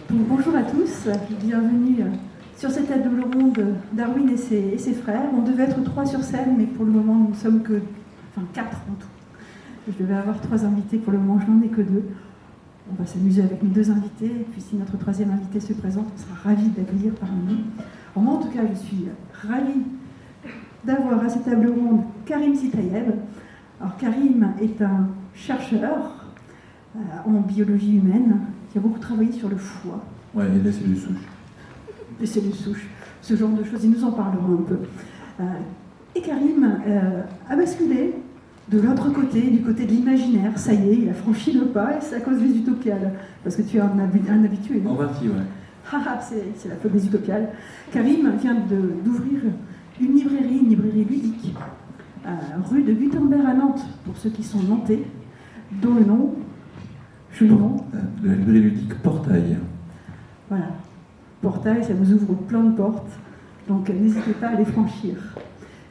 Donc, bonjour à tous, bienvenue sur cette table ronde Darwin et ses frères. On devait être 3 sur scène, mais pour le moment nous ne sommes que 4 en tout. Je devais avoir 3 invités, pour le moment je n'en ai que 2. On va s'amuser avec nos 2 invités, et puis si notre 3e invité se présente, on sera ravis d'accueillir parmi nous. Alors moi en tout cas je suis ravie d'avoir à cette table ronde Karim Sitayeb. Alors Karim est un chercheur en biologie humaine qui a beaucoup travaillé sur le foie. Ouais, et les cellules souches. Les cellules souches, ce genre de choses, il nous en parlera un peu. Et Karim a basculé de l'autre côté, du côté de l'imaginaire. Ça y est, il a franchi le pas, et c'est à cause des utopiales. Parce que tu es un habitué. En partie, ouais. C'est la faute des utopiales. Karim vient d'ouvrir une librairie ludique, rue de Gutenberg à Nantes, pour ceux qui sont nantais, dont le nom... De la librairie ludique Portail. Voilà. Portail, ça vous ouvre plein de portes, donc n'hésitez pas à les franchir.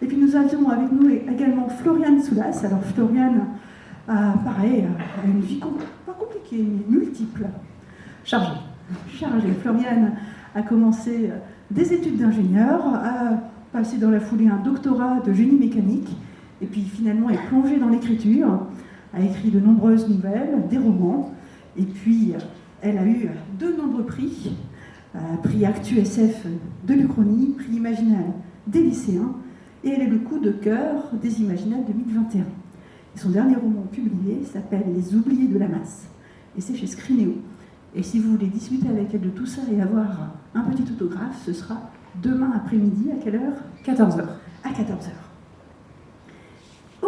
Et puis nous avions avec nous également Floriane Soulas. Alors Floriane, pareil, a une vie pas compliquée, mais multiple, chargée. Floriane a commencé des études d'ingénieur, a passé dans la foulée un doctorat de génie mécanique, et puis finalement est plongée dans l'écriture, a écrit de nombreuses nouvelles, des romans, et puis elle a eu de nombreux prix, prix Actu SF de l'Uchronie, prix Imaginal des lycéens, et elle est le coup de cœur des Imaginales 2021. Et son dernier roman publié s'appelle Les Oubliés de la masse, et c'est chez Scrinéo. Et si vous voulez discuter avec elle de tout ça et avoir un petit autographe, ce sera demain après-midi, à quelle heure ? 14h. À 14h.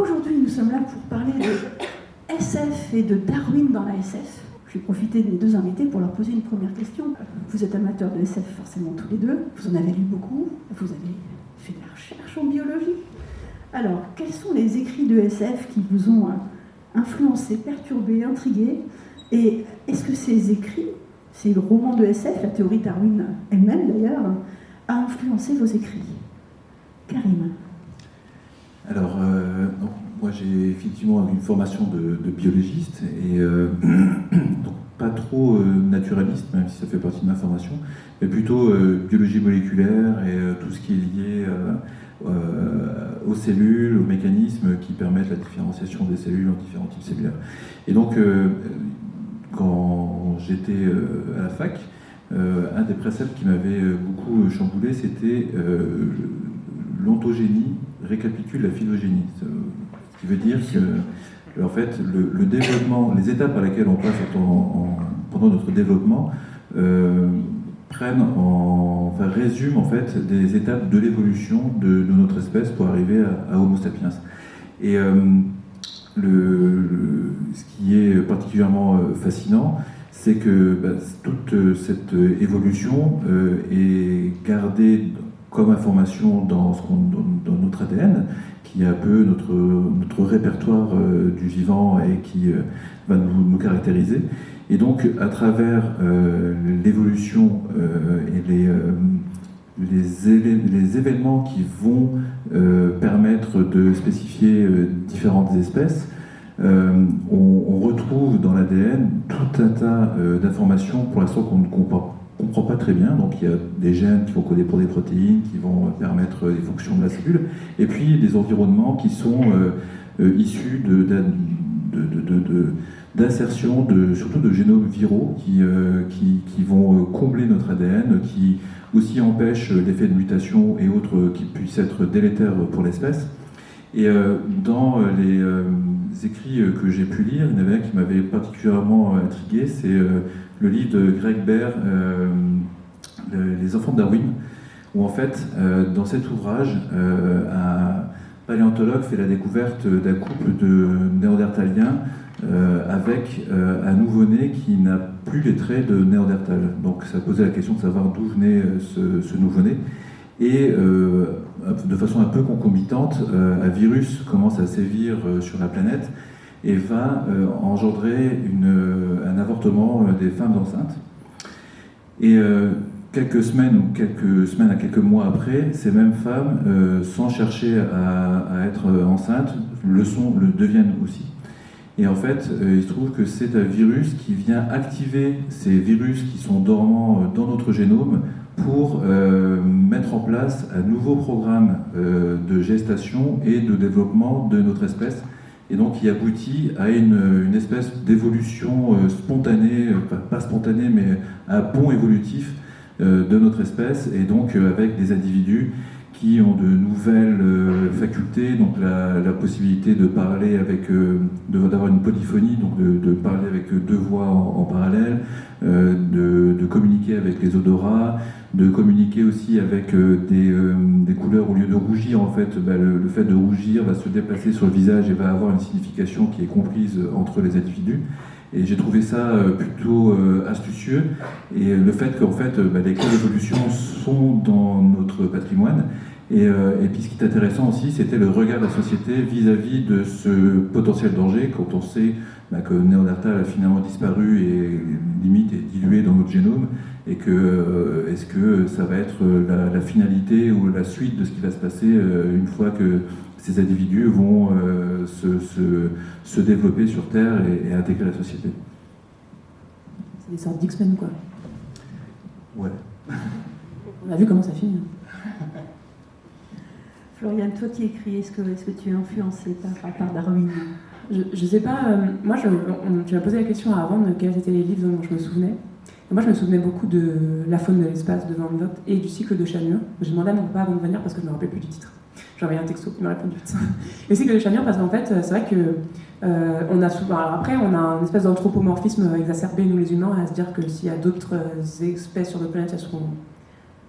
Aujourd'hui, nous sommes là pour parler de SF et de Darwin dans la SF. Je vais profiter des 2 invités pour leur poser une première question. Vous êtes amateurs de SF forcément tous les 2, vous en avez lu beaucoup, vous avez fait de la recherche en biologie. Alors, quels sont les écrits de SF qui vous ont influencé, perturbé, intrigué ? Et est-ce que ces écrits, ces romans de SF, la théorie Darwin elle-même d'ailleurs, a influencé vos écrits ? Karim. Alors, moi j'ai effectivement une formation de biologiste et donc pas trop naturaliste, même si ça fait partie de ma formation, mais plutôt biologie moléculaire et tout ce qui est lié aux cellules, aux mécanismes qui permettent la différenciation des cellules en différents types cellulaires. Et donc, quand j'étais à la fac, un des préceptes qui m'avait beaucoup chamboulé, c'était l'ontogénie récapitule la phylogénie. Ce qui veut dire que, en fait, le développement, les étapes par lesquelles on passe pendant notre développement résument en fait des étapes de l'évolution de notre espèce pour arriver à Homo sapiens. Et ce qui est particulièrement fascinant, c'est que toute cette évolution est gardée comme information dans notre ADN, qui est un peu notre répertoire du vivant et qui va nous caractériser. Et donc, à travers l'évolution et les événements qui vont permettre de spécifier différentes espèces, on retrouve dans l'ADN tout un tas d'informations pour l'instant qu'on ne comprend pas très bien. Donc il y a des gènes qui vont coder pour des protéines, qui vont permettre des fonctions de la cellule, et puis des environnements qui sont issus d'insertion surtout de génomes viraux qui vont combler notre ADN, qui aussi empêchent l'effet de mutation et autres qui puissent être délétères pour l'espèce. Et dans les écrits que j'ai pu lire, il y en avait un qui m'avait particulièrement intrigué, c'est le livre de Greg Bear, Les enfants de Darwin, où en fait, dans cet ouvrage, un paléontologue fait la découverte d'un couple de néandertaliens avec un nouveau-né qui n'a plus les traits de Néandertal. Donc ça posait la question de savoir d'où venait ce nouveau-né. Et de façon un peu concomitante, un virus commence à sévir sur la planète et va engendrer un avortement des femmes enceintes. Et quelques semaines à quelques mois après, ces mêmes femmes, sans chercher à être enceintes, le deviennent aussi. Et en fait, il se trouve que c'est un virus qui vient activer ces virus qui sont dormants dans notre génome pour mettre en place un nouveau programme de gestation et de développement de notre espèce, et donc qui aboutit à une espèce d'évolution spontanée, pas spontanée, mais un bond évolutif de notre espèce, et donc avec des individus qui ont de nouvelles facultés, donc la possibilité de parler avec, d'avoir une polyphonie, donc de parler avec deux voix en parallèle, de communiquer avec les odorats, de communiquer aussi avec des couleurs. Au lieu de rougir, en fait, le fait de rougir va se déplacer sur le visage et va avoir une signification qui est comprise entre les individus. Et j'ai trouvé ça plutôt astucieux, et le fait qu'en fait les clés d'évolution sont dans notre patrimoine. Et puis ce qui est intéressant aussi, c'était le regard de la société vis-à-vis de ce potentiel danger, quand on sait que Néandertal a finalement disparu et limite est dilué dans notre génome, et que est-ce que ça va être la finalité ou la suite de ce qui va se passer une fois que ces individus vont se développer sur Terre et intégrer la société. C'est des sortes d'X-Men, quoi. Ouais. On a vu comment ça finit. Floriane, toi qui écris, est-ce que tu es influencée par Darwin? Je sais pas, moi tu m'as posé la question avant de quels étaient les livres dont je me souvenais. Et moi je me souvenais beaucoup de La faune de l'espace de Van Vogt et du cycle de Shamir. J'ai demandé à mon papa avant de venir parce que je ne me rappelais plus du titre. J'ai envoyé un texto, il m'a répondu vite. Le cycle de Shamir, parce qu'en fait c'est vrai que on a souvent, alors après on a une espèce d'anthropomorphisme exacerbé nous les humains à se dire que s'il y a d'autres espèces sur notre planète, elles seront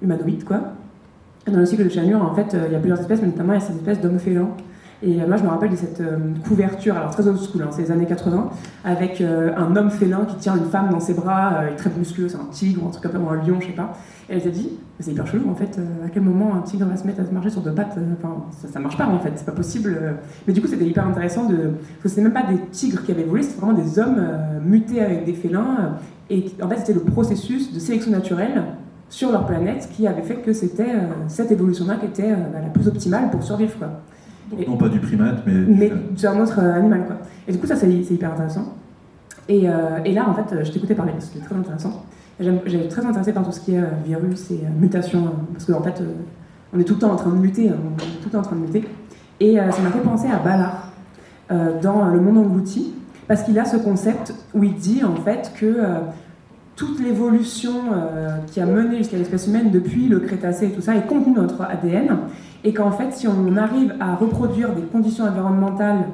humanoïdes quoi. Dans le cycle de Shamir, en fait, il y a plusieurs espèces, mais notamment il y a cette espèce d'homme félin. Et moi, je me rappelle de cette couverture, alors très old school, c'est les années 80, avec un homme félin qui tient une femme dans ses bras, il est très muscleux, c'est un tigre ou un truc comme ça, ou un lion, je sais pas. Et elle s'est dit, mais c'est hyper chelou en fait, à quel moment un tigre va se mettre à se marcher sur deux pattes, enfin, ça marche pas en fait, c'est pas possible. Mais du coup, c'était hyper intéressant parce que c'était même pas des tigres qui avaient volé, c'était vraiment des hommes mutés avec des félins. Et en fait, c'était le processus de sélection naturelle sur leur planète qui avait fait que c'était cette évolution-là qui était la plus optimale pour survivre, quoi. Donc, non pas du primate, mais c'est un autre animal, quoi. Et du coup, ça, c'est hyper intéressant. Et là, en fait, je t'écoutais parler, parce que c'était très intéressant. J'étais très intéressée par tout ce qui est virus et mutations, parce qu'en fait, on est tout le temps en train de muter, Et ça m'a fait penser à Ballard, dans Le Monde Englouti, parce qu'il a ce concept où il dit, en fait, que toute l'évolution qui a mené jusqu'à l'espèce humaine depuis le Crétacé et tout ça est contenue dans notre ADN, et qu'en fait, si on arrive à reproduire des conditions environnementales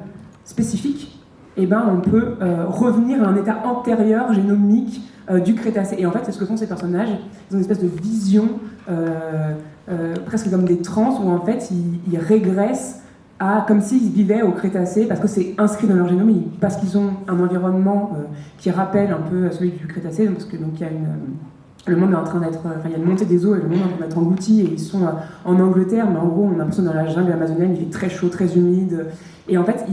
spécifiques, eh ben, on peut revenir à un état antérieur génomique du Crétacé. Et en fait, c'est ce que font ces personnages. Ils ont une espèce de vision, presque comme des transes, où en fait, ils régressent comme s'ils vivaient au Crétacé, parce que c'est inscrit dans leur génome, parce qu'ils ont un environnement qui rappelle un peu celui du Crétacé, parce que donc il y a le monde est en train d'être, il y a une montée des eaux et le monde est en train d'être englouti, et ils sont en Angleterre, mais en gros on a l'impression dans la jungle amazonienne, il fait très chaud, très humide, et en fait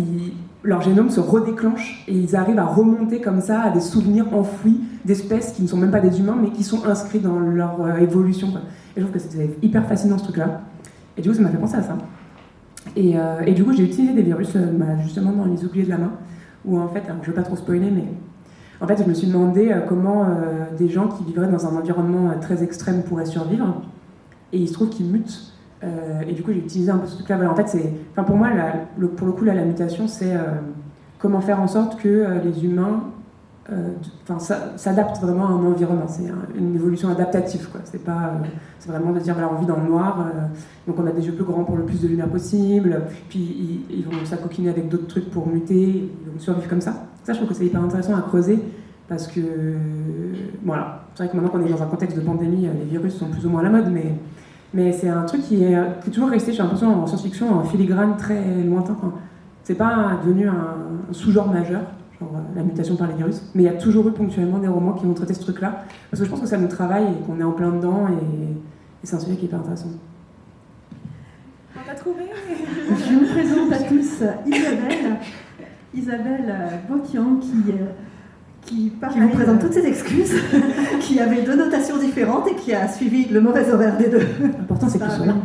leur génome se redéclenche et ils arrivent à remonter comme ça à des souvenirs enfouis d'espèces qui ne sont même pas des humains, mais qui sont inscrits dans leur évolution, quoi. Et je trouve que c'était hyper fascinant ce truc-là, et du coup ça m'a fait penser à ça. Et du coup, j'ai utilisé des virus justement dans Les Oubliés de la main, où en fait, alors, je ne veux pas trop spoiler, mais en fait, je me suis demandé comment des gens qui vivraient dans un environnement très extrême pourraient survivre, et il se trouve qu'ils mutent. Et du coup, j'ai utilisé un peu ce truc-là. Voilà, en fait, pour moi, pour le coup, la mutation, c'est comment faire en sorte que les humains s'adaptent vraiment à un environnement. C'est une évolution adaptative, quoi. C'est vraiment de dire, voilà, on vit dans le noir, donc on a des yeux plus grands pour le plus de lumière possible, puis ils vont s'acoquiner avec d'autres trucs pour muter, ils vont survivre comme ça. Ça, je trouve que c'est hyper intéressant à creuser, parce que, voilà, c'est vrai que maintenant qu'on est dans un contexte de pandémie, les virus sont plus ou moins à la mode, mais c'est un truc qui est toujours resté, j'ai l'impression, en science-fiction, en filigrane très lointain. Enfin, c'est pas devenu un sous-genre majeur, genre la mutation par les virus, mais il y a toujours eu ponctuellement des romans qui vont traiter ce truc-là, parce que je pense que ça nous travaille et qu'on est en plein dedans, et c'est un sujet qui est hyper intéressant. On t'a trouvé. Je vous présente à tous Isabelle Botian, qui vous présente toutes ses excuses, qui avait 2 notations différentes et qui a suivi le mauvais horaire des 2. L'important, c'est que tu sois là.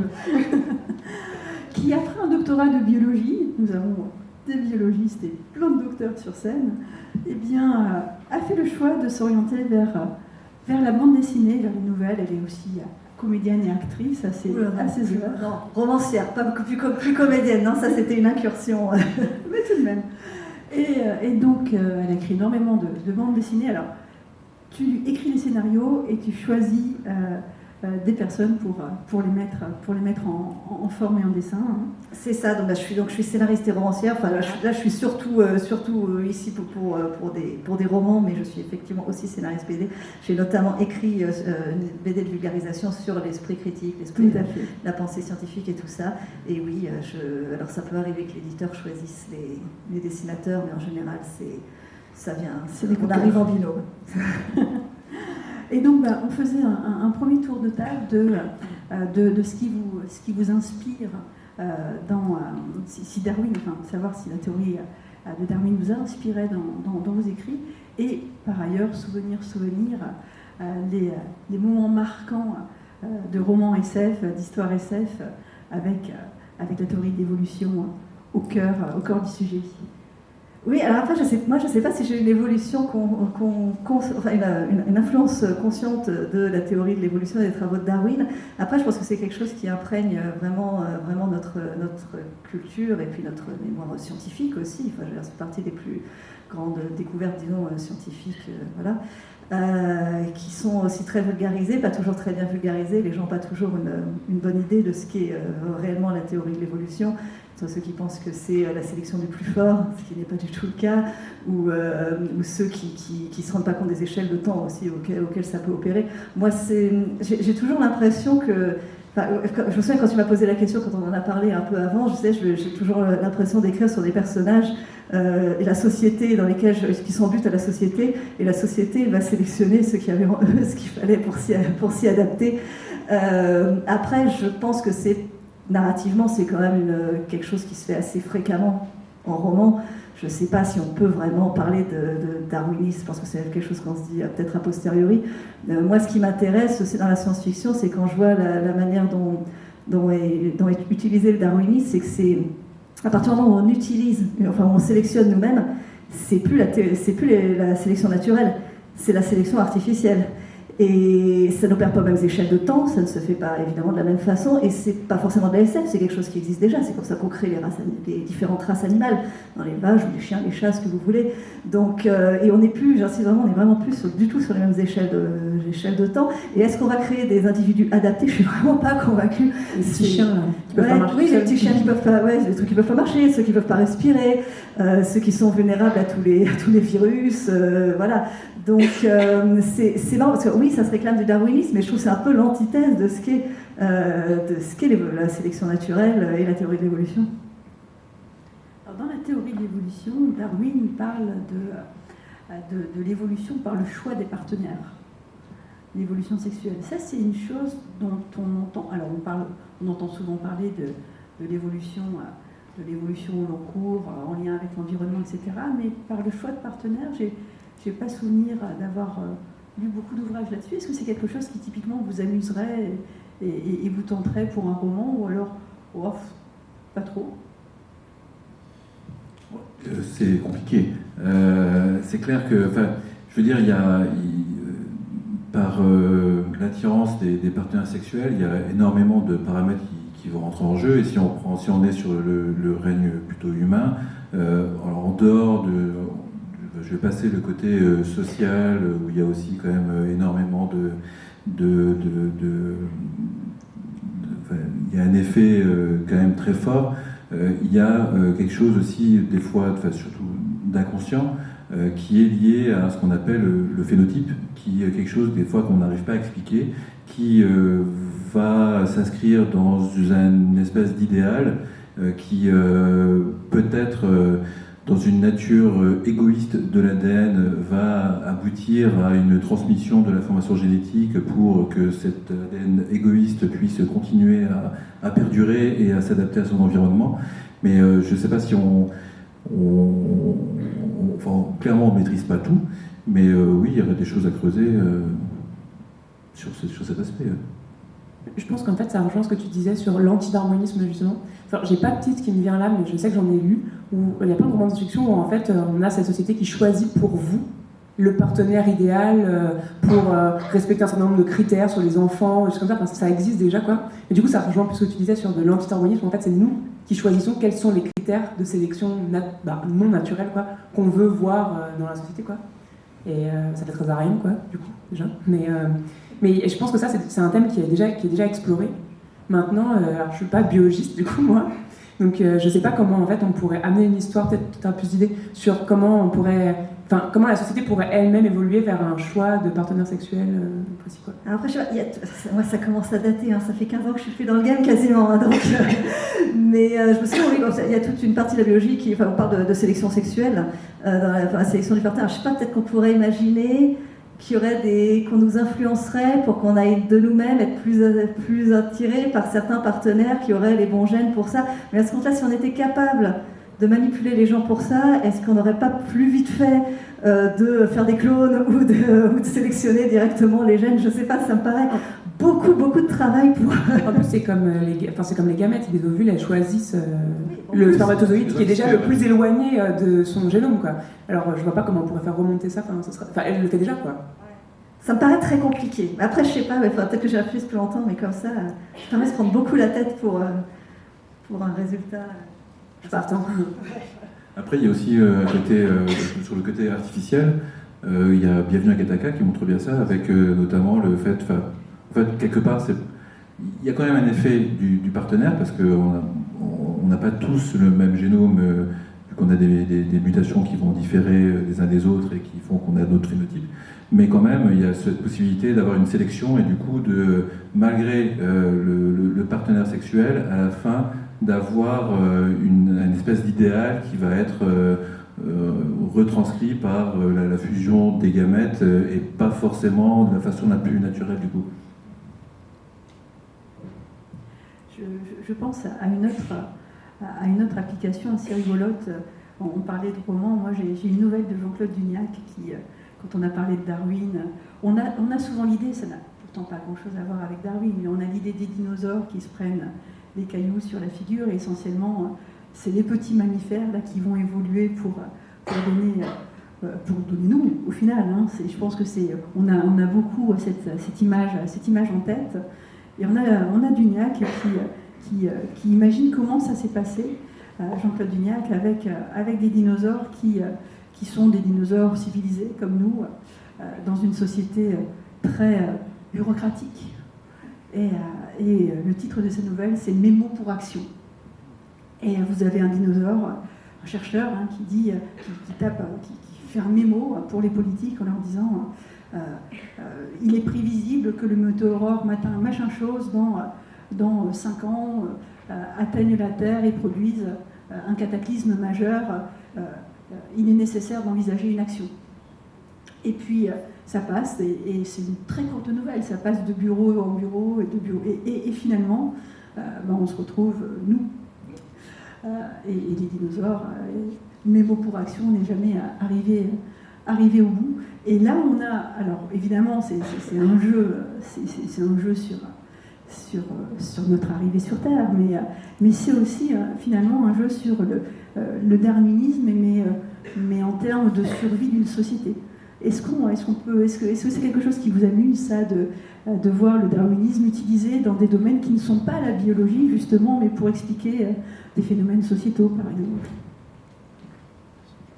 Qui, après un doctorat de biologie, nous avons des biologistes et plein de docteurs sur scène, eh bien, a fait le choix de s'orienter vers la bande dessinée, vers les nouvelles. Elle est aussi comédienne et actrice à ses heures. Non, romancière, pas plus comédienne, non, ça c'était une incursion. Mais tout de même. Et donc, elle écrit énormément de bandes dessinées. Alors, tu écris les scénarios et tu choisis des personnes pour les mettre en forme et en dessin. Hein. C'est ça, donc je suis scénariste et romancière. Enfin, là, je suis surtout ici pour des romans, mais je suis effectivement aussi scénariste BD. J'ai notamment écrit une BD de vulgarisation sur l'esprit critique, la pensée scientifique et tout ça. Et oui, alors ça peut arriver que l'éditeur choisisse les dessinateurs, mais en général, on arrive en binôme. Et donc, on faisait un premier tour de table de ce qui vous inspire si Darwin, enfin, savoir si la théorie de Darwin vous a inspiré dans vos écrits, et par ailleurs, souvenir les moments marquants de romans SF, d'histoire SF, avec la théorie de l'évolution au cœur du sujet. Oui, alors après, je sais pas si j'ai une évolution, une influence consciente de la théorie de l'évolution et des travaux de Darwin. Après, je pense que c'est quelque chose qui imprègne vraiment notre culture et puis notre mémoire scientifique aussi. Enfin, c'est partie des plus grandes découvertes, disons, scientifiques, qui sont aussi très vulgarisées, pas toujours très bien vulgarisées. Les gens n'ont pas toujours une bonne idée de ce qu'est réellement la théorie de l'évolution. Ceux qui pensent que c'est la sélection du plus fort, ce qui n'est pas du tout le cas, ou ceux qui ne se rendent pas compte des échelles de temps aussi auxquelles ça peut opérer. Moi, j'ai toujours l'impression que... je me souviens quand tu m'as posé la question, quand on en a parlé un peu avant, j'ai toujours l'impression d'écrire sur des personnages et la société qui sont en but à la société, et la société va sélectionner ceux qui avaient en eux ce qu'il fallait pour s'y adapter. Après, je pense que narrativement, c'est quand même quelque chose qui se fait assez fréquemment en roman. Je ne sais pas si on peut vraiment parler de darwinisme, parce que c'est quelque chose qu'on se dit peut-être a posteriori. Moi, ce qui m'intéresse aussi dans la science-fiction, c'est quand je vois la manière dont est utilisé le darwinisme, c'est que c'est à partir du moment où on utilise, enfin où on sélectionne nous-mêmes, c'est plus la sélection naturelle, c'est la sélection artificielle. Et ça n'opère pas aux mêmes échelles de temps, ça ne se fait pas évidemment de la même façon, et c'est pas forcément de la SF, c'est quelque chose qui existe déjà, c'est comme ça qu'on crée les différentes races animales, dans l'élevage, ou les chiens, les chats, ce que vous voulez. Donc, et on n'est plus, j'insiste vraiment, on n'est vraiment plus du tout sur les mêmes échelles de temps. Et est-ce qu'on va créer des individus adaptés? Je suis vraiment pas convaincue. Les petits chiens, là, qui peuvent pas marcher. Oui, les petits chiens qui peuvent pas, les trucs qui peuvent pas marcher, ceux qui peuvent pas respirer, ceux qui sont vulnérables à tous les virus, voilà. Donc c'est marrant parce que oui, ça se réclame du darwinisme, mais je trouve que c'est un peu l'antithèse de ce qu'est la sélection naturelle et la théorie de l'évolution. Alors, dans la théorie de l'évolution, Darwin parle de l'évolution par le choix des partenaires, l'évolution sexuelle. Ça, c'est une chose dont on entend. Alors on entend souvent parler de l'évolution au long cours, en lien avec l'environnement, etc. Mais par le choix de partenaires, je n'ai pas souvenir d'avoir lu beaucoup d'ouvrages là-dessus. Est-ce que c'est quelque chose qui typiquement vous amuserait et vous tenterait pour un roman, ou alors, pas trop? C'est compliqué. C'est clair que, je veux dire, par l'attirance des partenaires sexuels, il y a énormément de paramètres qui vont rentrer en jeu. Et si on est sur le règne plutôt humain, alors en dehors je vais passer le côté social, où il y a aussi quand même énormément il y a un effet quand même très fort. Il y a quelque chose aussi, des fois, surtout d'inconscient, qui est lié à ce qu'on appelle le phénotype, qui est quelque chose des fois qu'on n'arrive pas à expliquer, qui va s'inscrire dans une espèce d'idéal qui peut-être dans une nature égoïste de l'ADN va aboutir à une transmission de l'information génétique pour que cet ADN égoïste puisse continuer à perdurer et à s'adapter à son environnement. Mais je ne sais pas si clairement on ne maîtrise pas tout, mais oui, il y aurait des choses à creuser sur cet aspect. Je pense qu'en fait, ça rejoint ce que tu disais sur l'antidarwinisme, justement. Enfin, j'ai pas de titre qui me vient là, mais je sais que j'en ai lu, où il y a plein de romans de science-fiction où en fait, on a cette société qui choisit pour vous le partenaire idéal pour respecter un certain nombre de critères sur les enfants, des choses comme ça. Enfin, ça existe déjà, quoi. Et du coup, ça rejoint plus ce que tu disais sur de l'antidarwinisme. En fait, c'est nous qui choisissons quels sont les critères de sélection non naturelle, quoi, qu'on veut voir dans la société, quoi. Et ça fait très arien, quoi, du coup, déjà. Mais je pense que ça, c'est un thème qui est déjà exploré. Maintenant, alors, je suis pas biologiste, du coup, moi. Donc, je sais pas comment, en fait, on pourrait amener une histoire, peut-être tu as plus d'idées, sur comment comment la société pourrait elle-même évoluer vers un choix de partenaire sexuel précis, quoi. Alors après, je sais pas, moi, ça commence à dater, hein, ça fait 15 ans que je suis plus dans le game quasiment, hein, donc, mais je me souviens, oui, il y a toute une partie de la biologie qui, on parle de sélection sexuelle, dans la sélection du partenaire. Je sais pas, peut-être qu'on pourrait imaginer qu'il y aurait qu'on nous influencerait pour qu'on aille de nous-mêmes être plus attirés par certains partenaires qui auraient les bons gènes pour ça. Mais à ce compte-là, si on était capable de manipuler les gens pour ça, est-ce qu'on n'aurait pas plus vite fait de faire des clones ou de sélectionner directement les gènes? Je sais pas, ça me paraît beaucoup de travail pour... En plus, c'est comme les gamètes, les ovules, elles choisissent le spermatozoïde qui est déjà le plus éloigné de son génome, quoi. Alors, je vois pas comment on pourrait faire remonter ça, elle le fait déjà, quoi. Ça me paraît très compliqué. Après, je sais pas, peut-être que j'y réfléchisse plus longtemps, mais comme ça, ça permet de se prendre beaucoup la tête pour un résultat... Après, il y a aussi sur le côté artificiel, il y a Bienvenue à Gattaca qui montre bien ça, avec notamment le fait, en fait, quelque part, il y a quand même un effet du partenaire, parce qu'on n'a pas tous le même génome, vu qu'on a des mutations qui vont différer des uns des autres et qui font qu'on a d'autres phénotypes. Mais quand même, il y a cette possibilité d'avoir une sélection et du coup, malgré le partenaire sexuel, à la fin, d'avoir une espèce d'idéal qui va être retranscrit par la fusion des gamètes et pas forcément de la façon la plus naturelle du coup. Je pense à une autre application assez rigolote. On parlait de romans. Moi, j'ai une nouvelle de Jean-Claude Dugnac qui, quand on a parlé de Darwin, on a souvent l'idée, ça n'a pourtant pas grand-chose à voir avec Darwin, mais on a l'idée des dinosaures qui se prennent des cailloux sur la figure, et essentiellement, c'est les petits mammifères là, qui vont évoluer pour donner nous, au final. Hein. Je pense que on a beaucoup cette image en tête, et on a Dugnac qui imagine comment ça s'est passé, Jean-Claude Dugnac, avec des dinosaures qui sont des dinosaures civilisés comme nous, dans une société très bureaucratique. Et le titre de cette nouvelle, c'est Mémo pour action. Et vous avez un dinosaure, un chercheur, hein, qui fait un mémo pour les politiques en leur disant il est prévisible que le météore matin machin chose dans 5 ans atteigne la Terre et produise un cataclysme majeur. Il est nécessaire d'envisager une action. Et puis ça passe, et c'est une très courte nouvelle, ça passe de bureau en bureau, et finalement, on se retrouve, nous, et les dinosaures, mémo pour action n'est jamais arrivé au bout. Et là, on a, alors évidemment, c'est un jeu sur notre arrivée sur Terre, mais c'est aussi finalement un jeu sur le darwinisme, mais en termes de survie d'une société. Est-ce que c'est quelque chose qui vous amuse, ça, de voir le darwinisme utilisé dans des domaines qui ne sont pas la biologie, justement, mais pour expliquer des phénomènes sociétaux, par exemple?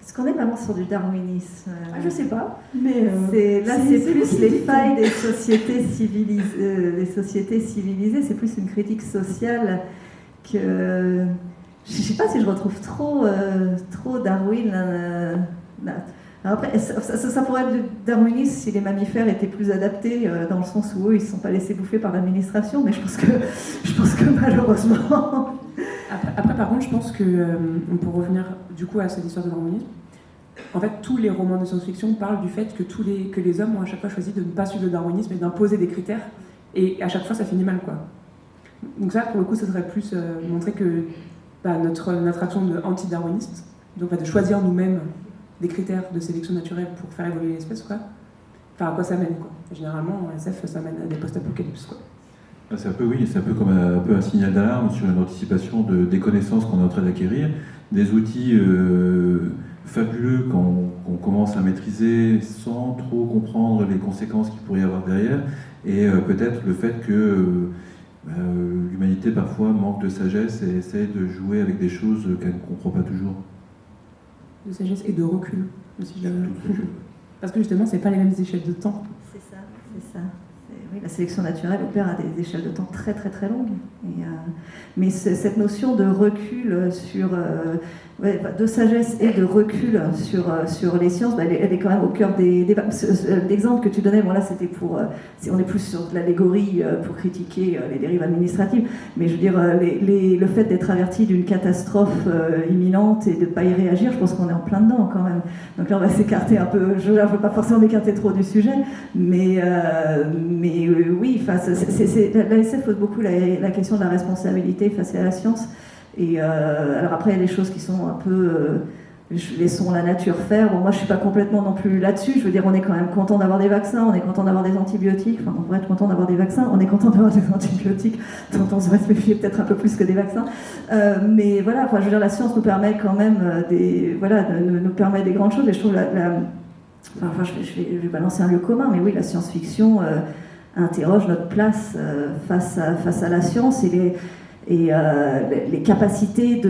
Est-ce qu'on est vraiment sur du darwinisme? Je ne sais pas, mais... c'est plus les failles des sociétés civilisées, c'est plus une critique sociale que... Je ne sais pas si je retrouve trop Darwin... Après, ça pourrait être darwiniste si les mammifères étaient plus adaptés, dans le sens où eux, ils ne se sont pas laissés bouffer par l'administration, mais je pense que malheureusement... Après, par contre, je pense qu'on peut revenir du coup à cette histoire de darwinisme. En fait, tous les romans de science-fiction parlent du fait que les hommes ont à chaque fois choisi de ne pas suivre le darwinisme et d'imposer des critères, et à chaque fois, ça finit mal, quoi. Donc ça, pour le coup, ça serait plus montrer que notre action de anti-darwiniste, donc de choisir nous-mêmes des critères de sélection naturelle pour faire évoluer l'espèce, quoi. Enfin, à quoi ça mène, quoi. Généralement, en SF, ça mène à des post-apocalypses, quoi. C'est un peu, oui, c'est un peu comme un peu un signal d'alarme sur une anticipation des connaissances qu'on est en train d'acquérir, des outils fabuleux qu'on commence à maîtriser sans trop comprendre les conséquences qu'il pourrait y avoir derrière, et peut-être le fait que l'humanité parfois manque de sagesse et essaie de jouer avec des choses qu'elle ne comprend pas toujours. De sagesse et de recul aussi. Parce que justement, c'est pas les mêmes échelles de temps. C'est ça, c'est ça. Oui, la sélection naturelle opère à des échelles de temps très très très longues. Mais cette notion de recul de sagesse et de recul sur les sciences, elle est quand même au cœur des débats. L'exemple que tu donnais, bon là c'était on est plus sur de l'allégorie pour critiquer les dérives administratives, mais je veux dire, le fait d'être averti d'une catastrophe imminente et de ne pas y réagir, je pense qu'on est en plein dedans quand même. Donc là on va s'écarter un peu, je ne veux pas forcément m'écarter trop du sujet, mais oui, l'ASF pose beaucoup la question de la responsabilité face à la science. Et alors après, il y a des choses qui sont un peu laissons la nature faire. Bon, moi, je suis pas complètement non plus là-dessus. Je veux dire, on est quand même content d'avoir des vaccins, on est content d'avoir des antibiotiques. Enfin, on pourrait être content d'avoir des vaccins, on est content d'avoir des antibiotiques, dont on se méfier peut-être un peu plus que des vaccins. Mais voilà, enfin, je veux dire, la science nous permet quand même nous permet des grandes choses. Et je trouve je vais balancer un lieu commun, mais oui, la science-fiction interroge notre place face à la science et les capacités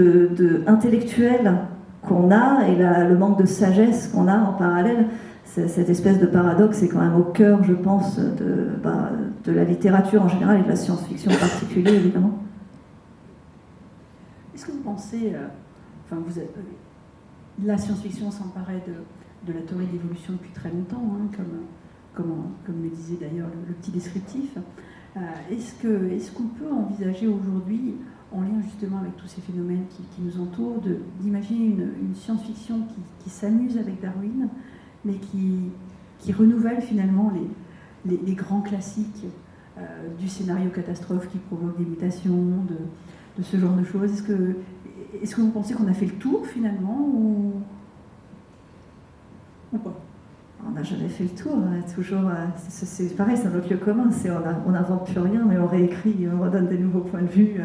intellectuelles qu'on a et le manque de sagesse qu'on a en parallèle. Cette espèce de paradoxe est quand même au cœur, je pense, de la littérature en général et de la science-fiction en particulier, évidemment. Est-ce que vous pensez, la science-fiction s'emparait de la théorie de l'évolution depuis très longtemps, hein, comme le disait d'ailleurs le petit descriptif. Est-ce qu'on peut envisager aujourd'hui, en lien justement avec tous ces phénomènes qui nous entourent, d'imaginer une science-fiction qui s'amuse avec Darwin, mais qui renouvelle finalement les grands classiques du scénario catastrophe qui provoque des mutations, de ce genre de choses? Est-ce que vous pensez qu'on a fait le tour finalement ou pas? On n'a jamais fait le tour, toujours. C'est pareil, c'est un autre lieu commun. On n'invente plus rien, mais on réécrit, on redonne des nouveaux points de vue.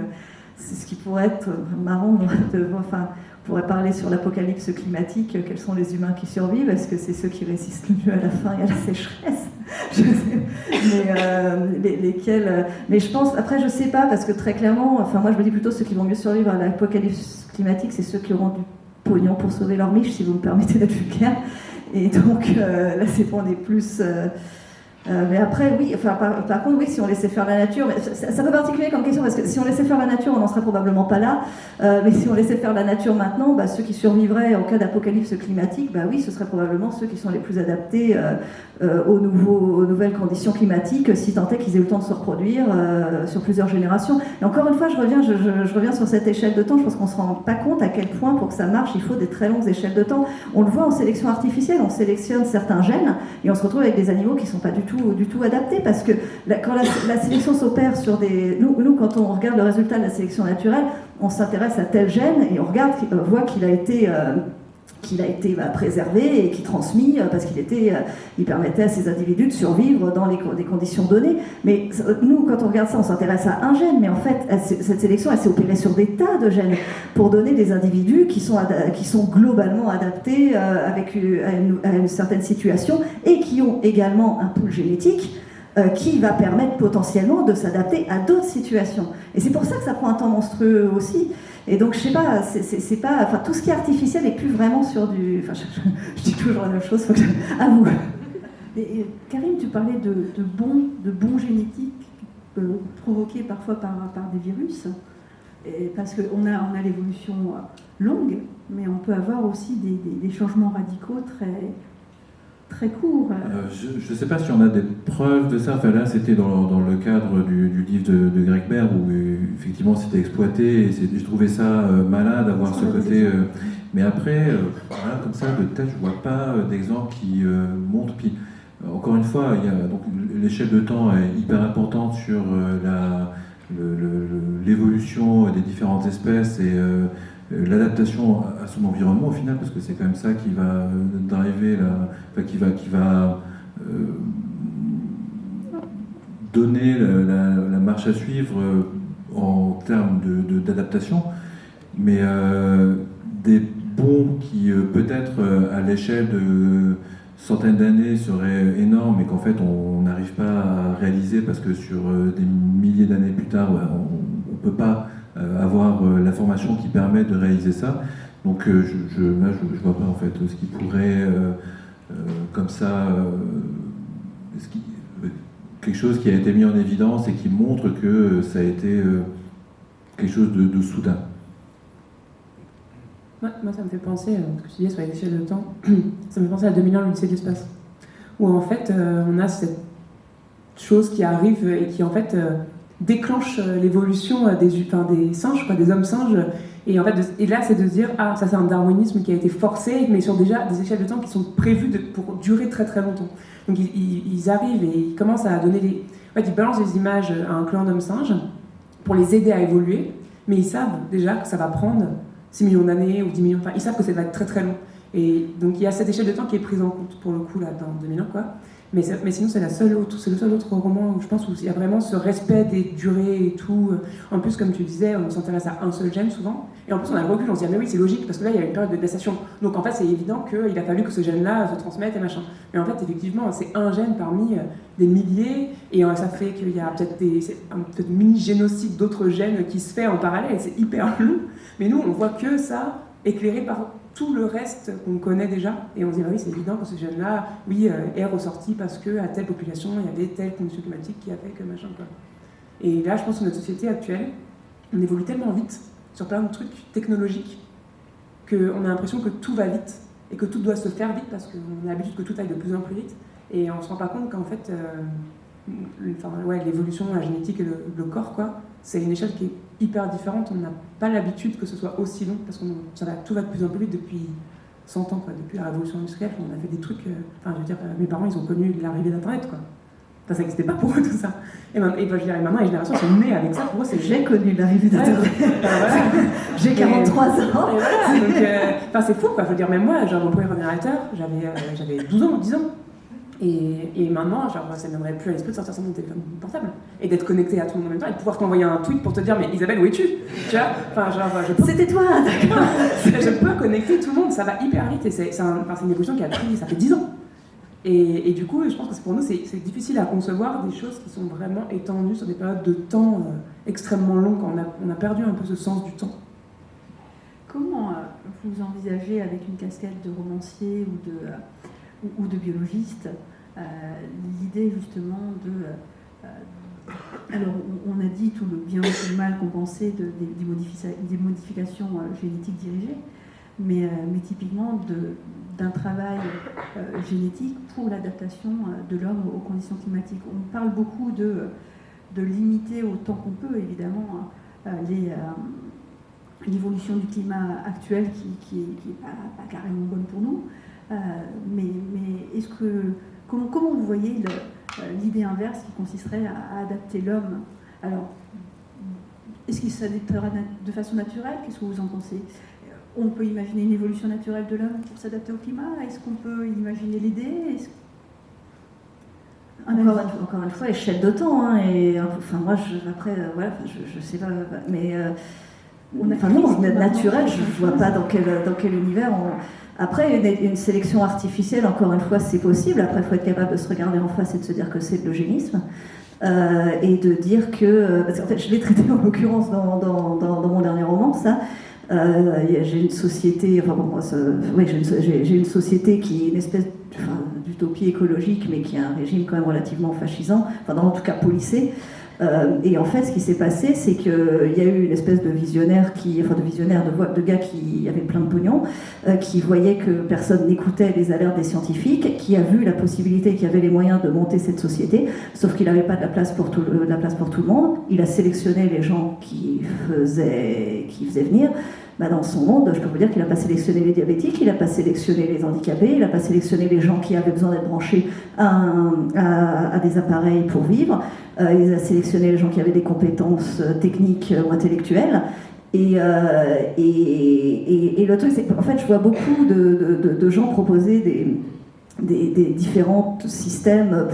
C'est ce qui pourrait être marrant. On pourrait parler sur l'apocalypse climatique. Quels sont les humains qui survivent? Est-ce que c'est ceux qui résistent le mieux à la faim et à la sécheresse? Je sais. Mais lesquels? Mais je pense. Après, je sais pas, parce que très clairement, moi, je me dis plutôt ceux qui vont mieux survivre à l'apocalypse climatique, c'est ceux qui auront du pognon pour sauver leur miche, si vous me permettez d'être vulgaire. Et donc là, on est plus. Mais après, oui, par contre, oui, si on laissait faire la nature, c'est un peu particulier comme question, parce que si on laissait faire la nature, on n'en serait probablement pas là. Mais si on laissait faire la nature maintenant, ceux qui survivraient en cas d'apocalypse climatique, oui, ce seraient probablement ceux qui sont les plus adaptés aux nouvelles conditions climatiques, si tant est qu'ils aient eu le temps de se reproduire sur plusieurs générations. Et encore une fois, je reviens sur cette échelle de temps. Je pense qu'on ne se rend pas compte à quel point, pour que ça marche, il faut des très longues échelles de temps. On le voit en sélection artificielle, on sélectionne certains gènes et on se retrouve avec des animaux qui ne sont pas du tout adaptés, parce que quand la sélection s'opère sur des... Nous, quand on regarde le résultat de la sélection naturelle, on s'intéresse à tel gène et on voit qu'il a été préservé et qui transmis parce il permettait à ces individus de survivre dans des conditions données. Mais nous, quand on regarde ça, on s'intéresse à un gène, mais en fait, cette sélection, elle s'est opérée sur des tas de gènes pour donner des individus qui sont globalement adaptés à une certaine situation et qui ont également un pool génétique qui va permettre potentiellement de s'adapter à d'autres situations. Et c'est pour ça que ça prend un temps monstrueux aussi. Et donc, je sais pas, c'est pas... tout ce qui est artificiel n'est plus vraiment sur du... je dis toujours la même chose, à vous. Et Karine, tu parlais de bons génétiques provoqués parfois par des virus, parce qu'on a l'évolution longue, mais on peut avoir aussi des changements radicaux très court. Je ne sais pas si on a des preuves de ça. Enfin, là, c'était dans le cadre du livre de Greg Bear, où effectivement c'était exploité, et je trouvais ça malin d'avoir ce côté. Mais après, voilà, comme ça, de tête, je ne vois pas d'exemple qui montre. Puis, encore une fois, donc l'échelle de temps est hyper importante sur l'évolution des différentes espèces et l'adaptation à son environnement au final, parce que c'est quand même ça qui va driver qui va donner la marche à suivre en termes d'adaptation, mais des bons qui peut-être à l'échelle de centaines d'années seraient énormes et qu'en fait on n'arrive pas à réaliser parce que sur des milliers d'années plus tard, on ne peut pas avoir l'information qui permet de réaliser ça. Donc là, je vois pas en fait ce qui pourrait comme ça quelque chose qui a été mis en évidence et qui montre que ça a été quelque chose de soudain. Moi, ça me fait penser, ce que tu disais sur l'échelle de temps, ça me fait penser à 2001, l'Odyssée de l'espace, où en fait on a cette chose qui arrive et qui en fait déclenche l'évolution des singes, quoi, des hommes singes. Et, en fait, et là, c'est de se dire, ah, ça c'est un darwinisme qui a été forcé, mais sur déjà des échelles de temps qui sont prévues pour durer très très longtemps. Donc ils arrivent et ils commencent à donner des... En fait, ils balancent des images à un clan d'hommes singes pour les aider à évoluer, mais ils savent déjà que ça va prendre 6 millions d'années ou 10 millions... Enfin, ils savent que ça va être très très long. Et donc il y a cette échelle de temps qui est prise en compte, pour le coup, là, dans 2001, quoi. Mais sinon, c'est le seul autre roman où je pense où il y a vraiment ce respect des durées et tout. En plus, comme tu disais, on s'intéresse à un seul gène souvent. Et en plus, on a le recul, on se dit, ah, mais oui, c'est logique, parce que là, il y a une période de gestation. Donc en fait, c'est évident qu'il a fallu que ce gène-là se transmette et machin. Mais en fait, effectivement, c'est un gène parmi des milliers. Et ça fait qu'il y a peut-être mini-génocide d'autres gènes qui se fait en parallèle. Et c'est hyper long. Mais nous, on voit que ça éclairé par tout le reste qu'on connaît déjà, et on se dit, bah oui, c'est évident que ce gène-là, oui, est ressorti parce qu'à telle population, il y avait telle condition climatique qui a fait que machin, quoi. Et là, je pense que notre société actuelle, on évolue tellement vite sur plein de trucs technologiques qu'on a l'impression que tout va vite, et que tout doit se faire vite parce qu'on a l'habitude que tout aille de plus en plus vite, et on ne se rend pas compte qu'en fait, l'évolution, la génétique et le corps, quoi, c'est une échelle qui est hyper différente. On n'a pas l'habitude que ce soit aussi long parce que tout va de plus en plus vite depuis 100 ans, quoi. Depuis la révolution industrielle, on a fait des trucs. Je veux dire, mes parents, ils ont connu l'arrivée d'Internet, quoi. Enfin, ça n'existait pas pour eux, tout ça. Et maintenant, les générations sont nées avec ça. Pour eux, j'ai connu l'arrivée d'Internet. Voilà. J'ai 43 ans. Et voilà. Donc, c'est fou, quoi. Je veux dire, même moi, genre, mon premier ordinateur, j'avais 12 ans ou 10 ans. Et maintenant, genre, ça ne m'aimerait plus à l'esprit de sortir sur mon téléphone portable et d'être connecté à tout le monde en même temps et de pouvoir t'envoyer un tweet pour te dire, mais Isabelle, où es-tu? Tu vois, enfin, genre, C'était toi, d'accord. Je peux connecter tout le monde, ça va hyper vite et c'est une évolution qui a pris, ça fait 10 ans. Et du coup, je pense que pour nous, c'est difficile à concevoir des choses qui sont vraiment étendues sur des périodes de temps extrêmement longues. On a perdu un peu ce sens du temps. Comment vous envisagez, avec une casquette de romancier ou de biologiste, l'idée justement alors on a dit tout le bien ou le mal compensé des modifications génétiques dirigées, mais typiquement d'un travail génétique pour l'adaptation de l'homme aux conditions climatiques. On parle beaucoup de limiter autant qu'on peut, évidemment, l'évolution du climat actuel qui n'est pas carrément bonne pour nous. Mais est-ce que comment vous voyez l'idée inverse qui consisterait à adapter l'homme? Alors, est-ce qu'il s'adaptera de façon naturelle? Qu'est-ce que vous en pensez? On peut imaginer une évolution naturelle de l'homme pour s'adapter au climat? Est-ce qu'on peut imaginer l'idée? Encore une fois, échelle de temps. Hein, et enfin, moi, je sais pas, mais naturel, je ne vois pas dans quel univers on. Après, une sélection artificielle, encore une fois, c'est possible. Après, il faut être capable de se regarder en face et de se dire que c'est de l'eugénisme. Et de dire que... Parce qu'en fait, je l'ai traité en l'occurrence dans mon dernier roman, ça. J'ai une société... Enfin, bon, moi, j'ai une société qui est une espèce d'utopie écologique, mais qui a un régime quand même relativement fascisant, enfin, en tout cas policé. Et en fait, ce qui s'est passé, c'est qu'il y a eu une espèce de visionnaire, de gars qui avaient plein de pognon, qui voyait que personne n'écoutait les alertes des scientifiques, qui a vu la possibilité, qui avait les moyens de monter cette société, sauf qu'il n'avait pas de la place pour tout le monde. Il a sélectionné les gens qui faisaient venir. Dans son monde, je peux vous dire qu'il n'a pas sélectionné les diabétiques, il n'a pas sélectionné les handicapés, il n'a pas sélectionné les gens qui avaient besoin d'être branchés à des appareils pour vivre, il a sélectionné les gens qui avaient des compétences techniques ou intellectuelles. Et le truc, c'est qu'en fait, je vois beaucoup de gens proposer des différents systèmes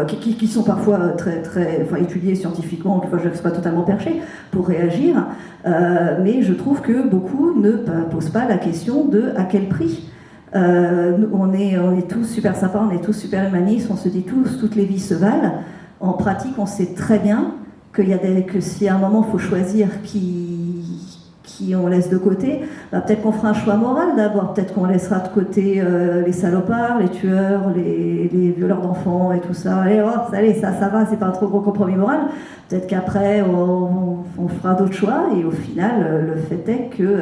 qui sont parfois très étudiés scientifiquement, je ne suis pas totalement perché, pour réagir, mais je trouve que beaucoup ne posent pas la question de à quel prix. On est tous super sympas, on est tous super humanistes, on se dit toutes les vies se valent. En pratique, on sait très bien que si à un moment il faut choisir qui on laisse de côté, peut-être qu'on fera un choix moral d'abord, peut-être qu'on laissera de côté les salopards, les tueurs, les violeurs d'enfants et tout ça. Et allez, ça va, c'est pas un trop gros compromis moral. Peut-être qu'après on fera d'autres choix et au final, le fait est que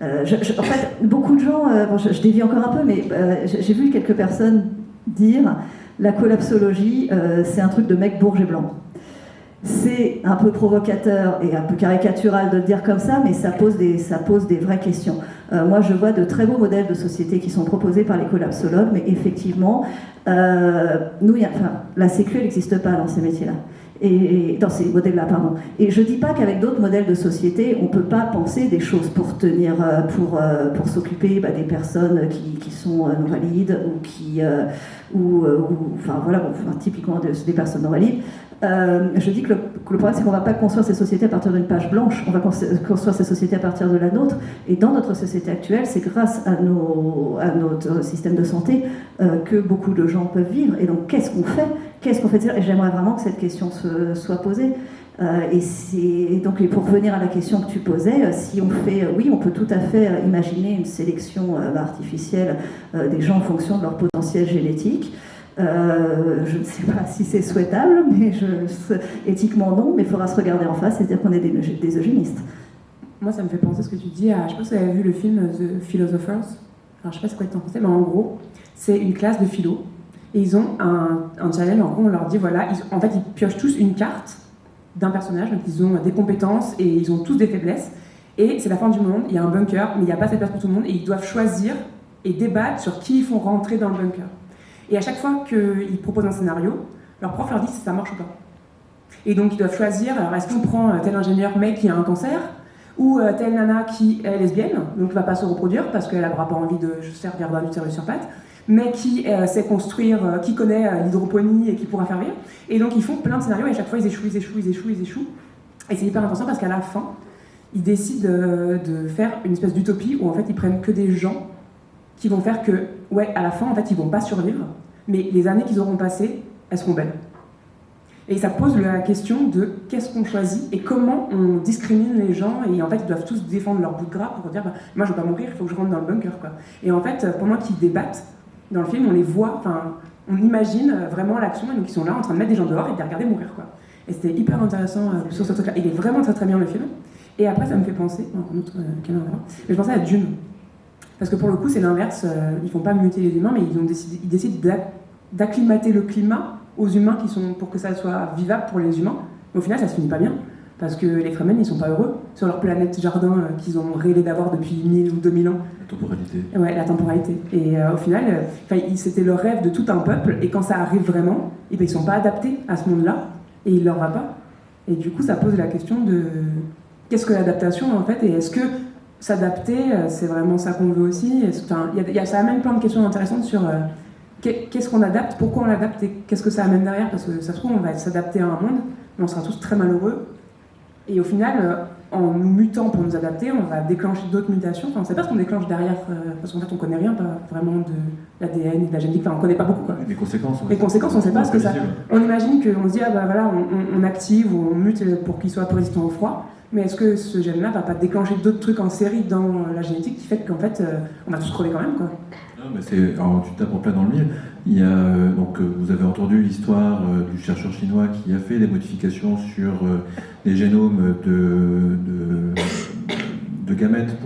en fait, beaucoup de gens, je dévie encore un peu, mais j'ai vu quelques personnes dire la collapsologie, c'est un truc de mec bourge et blanc. C'est un peu provocateur et un peu caricatural de le dire comme ça, mais ça pose des vraies questions. Moi, je vois de très beaux modèles de société qui sont proposés par les collapsologues, mais effectivement, la sécu, elle n'existe pas dans ces métiers-là. Et dans ces modèles-là, pardon. Et je ne dis pas qu'avec d'autres modèles de société, on ne peut pas penser des choses pour tenir, pour s'occuper des personnes qui sont non valides typiquement des personnes non valides. Je dis que le problème, c'est qu'on ne va pas construire ces sociétés à partir d'une page blanche, on va construire ces sociétés à partir de la nôtre. Et dans notre société actuelle, c'est grâce à notre système de santé que beaucoup de gens peuvent vivre. Et donc, qu'est-ce qu'on fait Et j'aimerais vraiment que cette question soit posée. Et pour revenir à la question que tu posais, si on fait, oui, on peut tout à fait imaginer une sélection artificielle des gens en fonction de leur potentiel génétique. Je ne sais pas si c'est souhaitable, mais éthiquement non, mais il faudra se regarder en face et dire qu'on est des eugénistes. Moi, ça me fait penser ce que tu dis à... Je sais pas si vous avez vu le film The Philosophers. Alors, je sais pas c'est quoi que t'en pensais, mais en gros, c'est une classe de philo. Et ils ont un challenge, en gros, on leur dit, voilà, en fait, ils piochent tous une carte d'un personnage, donc ils ont des compétences et ils ont tous des faiblesses. Et c'est la fin du monde, il y a un bunker, mais il n'y a pas cette place pour tout le monde, et ils doivent choisir et débattre sur qui ils font rentrer dans le bunker. Et à chaque fois qu'ils proposent un scénario, leur prof leur dit si ça marche ou pas. Et donc ils doivent choisir, alors est-ce qu'on prend tel ingénieur mec qui a un cancer, ou telle nana qui est lesbienne, donc ne va pas se reproduire parce qu'elle n'aura pas envie de servir d'un utérus sur pattes, mais qui sait construire, qui connaît l'hydroponie et qui pourra faire rire. Et donc ils font plein de scénarios et à chaque fois ils échouent. Et c'est hyper intéressant parce qu'à la fin, ils décident de faire une espèce d'utopie où en fait ils prennent que des gens qui vont faire que, ouais, à la fin, en fait, ils vont pas survivre, mais les années qu'ils auront passées, elles seront belles. Et ça pose la question de qu'est-ce qu'on choisit et comment on discrimine les gens, et en fait, ils doivent tous défendre leur bout de gras pour dire, moi, je veux pas mourir, il faut que je rentre dans le bunker, quoi. Et en fait, pendant qu'ils débattent, dans le film, on les voit, on imagine vraiment l'action, et donc ils sont là en train de mettre des gens dehors et de les regarder mourir, quoi. Et c'était hyper intéressant sur ce truc-là. Il est vraiment très très bien, le film. Et après, ça me fait penser, mais je pensais à Dune. Parce que pour le coup, c'est l'inverse. Ils ne font pas muter les humains, mais ils décident d'acclimater le climat aux humains pour que ça soit vivable pour les humains. Mais au final, ça se finit pas bien. Parce que les Fremen, ils ne sont pas heureux sur leur planète jardin qu'ils ont rêvé d'avoir depuis 1000 ou 2000 ans. La temporalité. Ouais, la temporalité. Et au final, c'était le rêve de tout un peuple. Et quand ça arrive vraiment, ils ne sont pas adaptés à ce monde-là. Et il ne leur va pas. Et du coup, ça pose la question de qu'est-ce que l'adaptation, en fait, et est-ce que s'adapter, c'est vraiment ça qu'on veut aussi. Ça amène plein de questions intéressantes sur qu'est-ce qu'on adapte, pourquoi on l'adapte et qu'est-ce que ça amène derrière, parce que ça se trouve, on va s'adapter à un monde, mais on sera tous très malheureux. Et au final, en nous mutant pour nous adapter, on va déclencher d'autres mutations. Enfin, on ne sait pas ce qu'on déclenche derrière, parce qu'en fait, on ne connaît rien, pas vraiment de l'ADN et de la génétique. Enfin, on ne connaît pas beaucoup, quoi. Les conséquences, on ne sait pas ce que ça... On imagine qu'on se dit, on active ou on mute pour qu'il soit plus résistant au froid. Mais est-ce que ce gène-là ne va pas déclencher d'autres trucs en série dans la génétique qui fait qu'en fait, on va tous crever quand même, quoi. Non, mais alors, tu tapes en plein dans le mille. Il y a, vous avez entendu l'histoire du chercheur chinois qui a fait des modifications sur les génomes de gamètes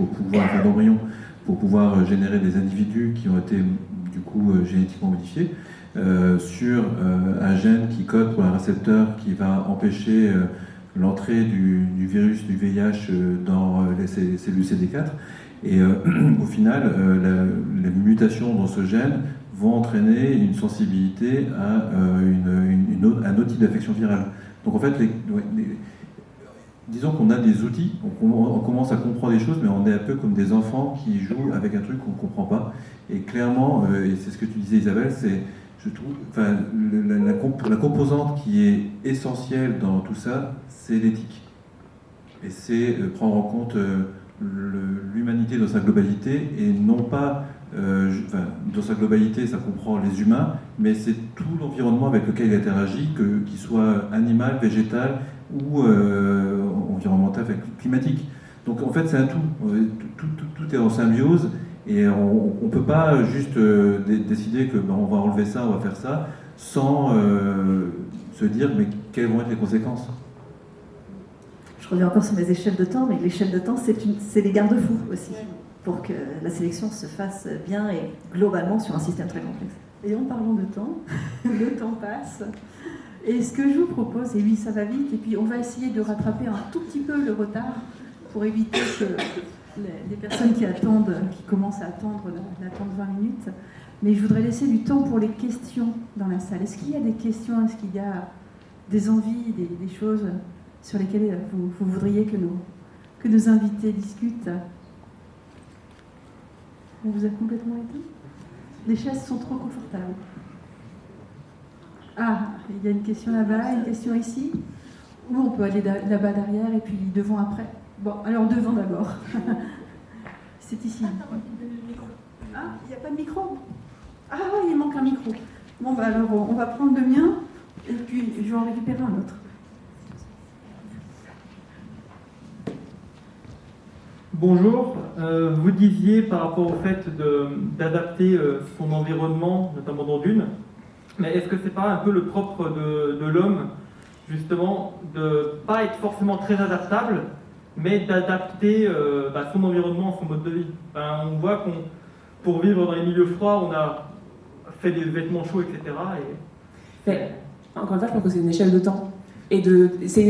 d'embryons pour pouvoir générer des individus qui ont été du coup génétiquement modifiés sur un gène qui code pour un récepteur qui va empêcher l'entrée du virus du VIH dans les cellules CD4. Et au final, les mutations dans ce gène vont entraîner une sensibilité à un autre type d'affection virale. Donc en fait, disons qu'on a des outils, on commence à comprendre des choses, mais on est un peu comme des enfants qui jouent avec un truc qu'on ne comprend pas. Et clairement, et c'est ce que tu disais Isabelle, c'est, je trouve, enfin, la composante qui est essentielle dans tout ça, c'est l'éthique. Et c'est prendre en compte l'humanité dans sa globalité, et non pas, dans sa globalité, ça comprend les humains, mais c'est tout l'environnement avec lequel il interagit, qu'il soit animal, végétal, ou environnemental, climatique. Donc en fait c'est un tout. Tout est en symbiose et on ne peut pas juste décider que on va enlever ça, on va faire ça, sans se dire mais quelles vont être les conséquences. Je reviens encore sur mes échelles de temps, mais l'échelle de temps c'est les garde-fous aussi, pour que la sélection se fasse bien et globalement sur un système très complexe. Et en parlant de temps, le temps passe. Et ce que je vous propose, et oui, ça va vite, et puis on va essayer de rattraper un tout petit peu le retard pour éviter que les personnes qui commencent à attendre, d'attendre 20 minutes. Mais je voudrais laisser du temps pour les questions dans la salle. Est-ce qu'il y a des questions? Est-ce qu'il y a des envies, des choses sur lesquelles vous voudriez que nos invités discutent? On vous a complètement éteint? Les chaises sont trop confortables. Ah, il y a une question là-bas, une question ici. Ou on peut aller là-bas derrière et puis devant après. Bon, alors devant d'abord. C'est ici. Ah, il n'y a pas de micro? Ah, il manque un micro. Bon, bah alors on va prendre le mien et puis je vais en récupérer un autre. Bonjour, vous disiez par rapport au fait d'adapter son environnement, notamment dans Dune, mais est-ce que c'est pas un peu le propre de l'homme, justement, de ne pas être forcément très adaptable, mais d'adapter son environnement, son mode de vie? On voit pour vivre dans les milieux froids, on a fait des vêtements chauds, etc. Encore une fois, je pense que c'est une échelle de temps. C'est une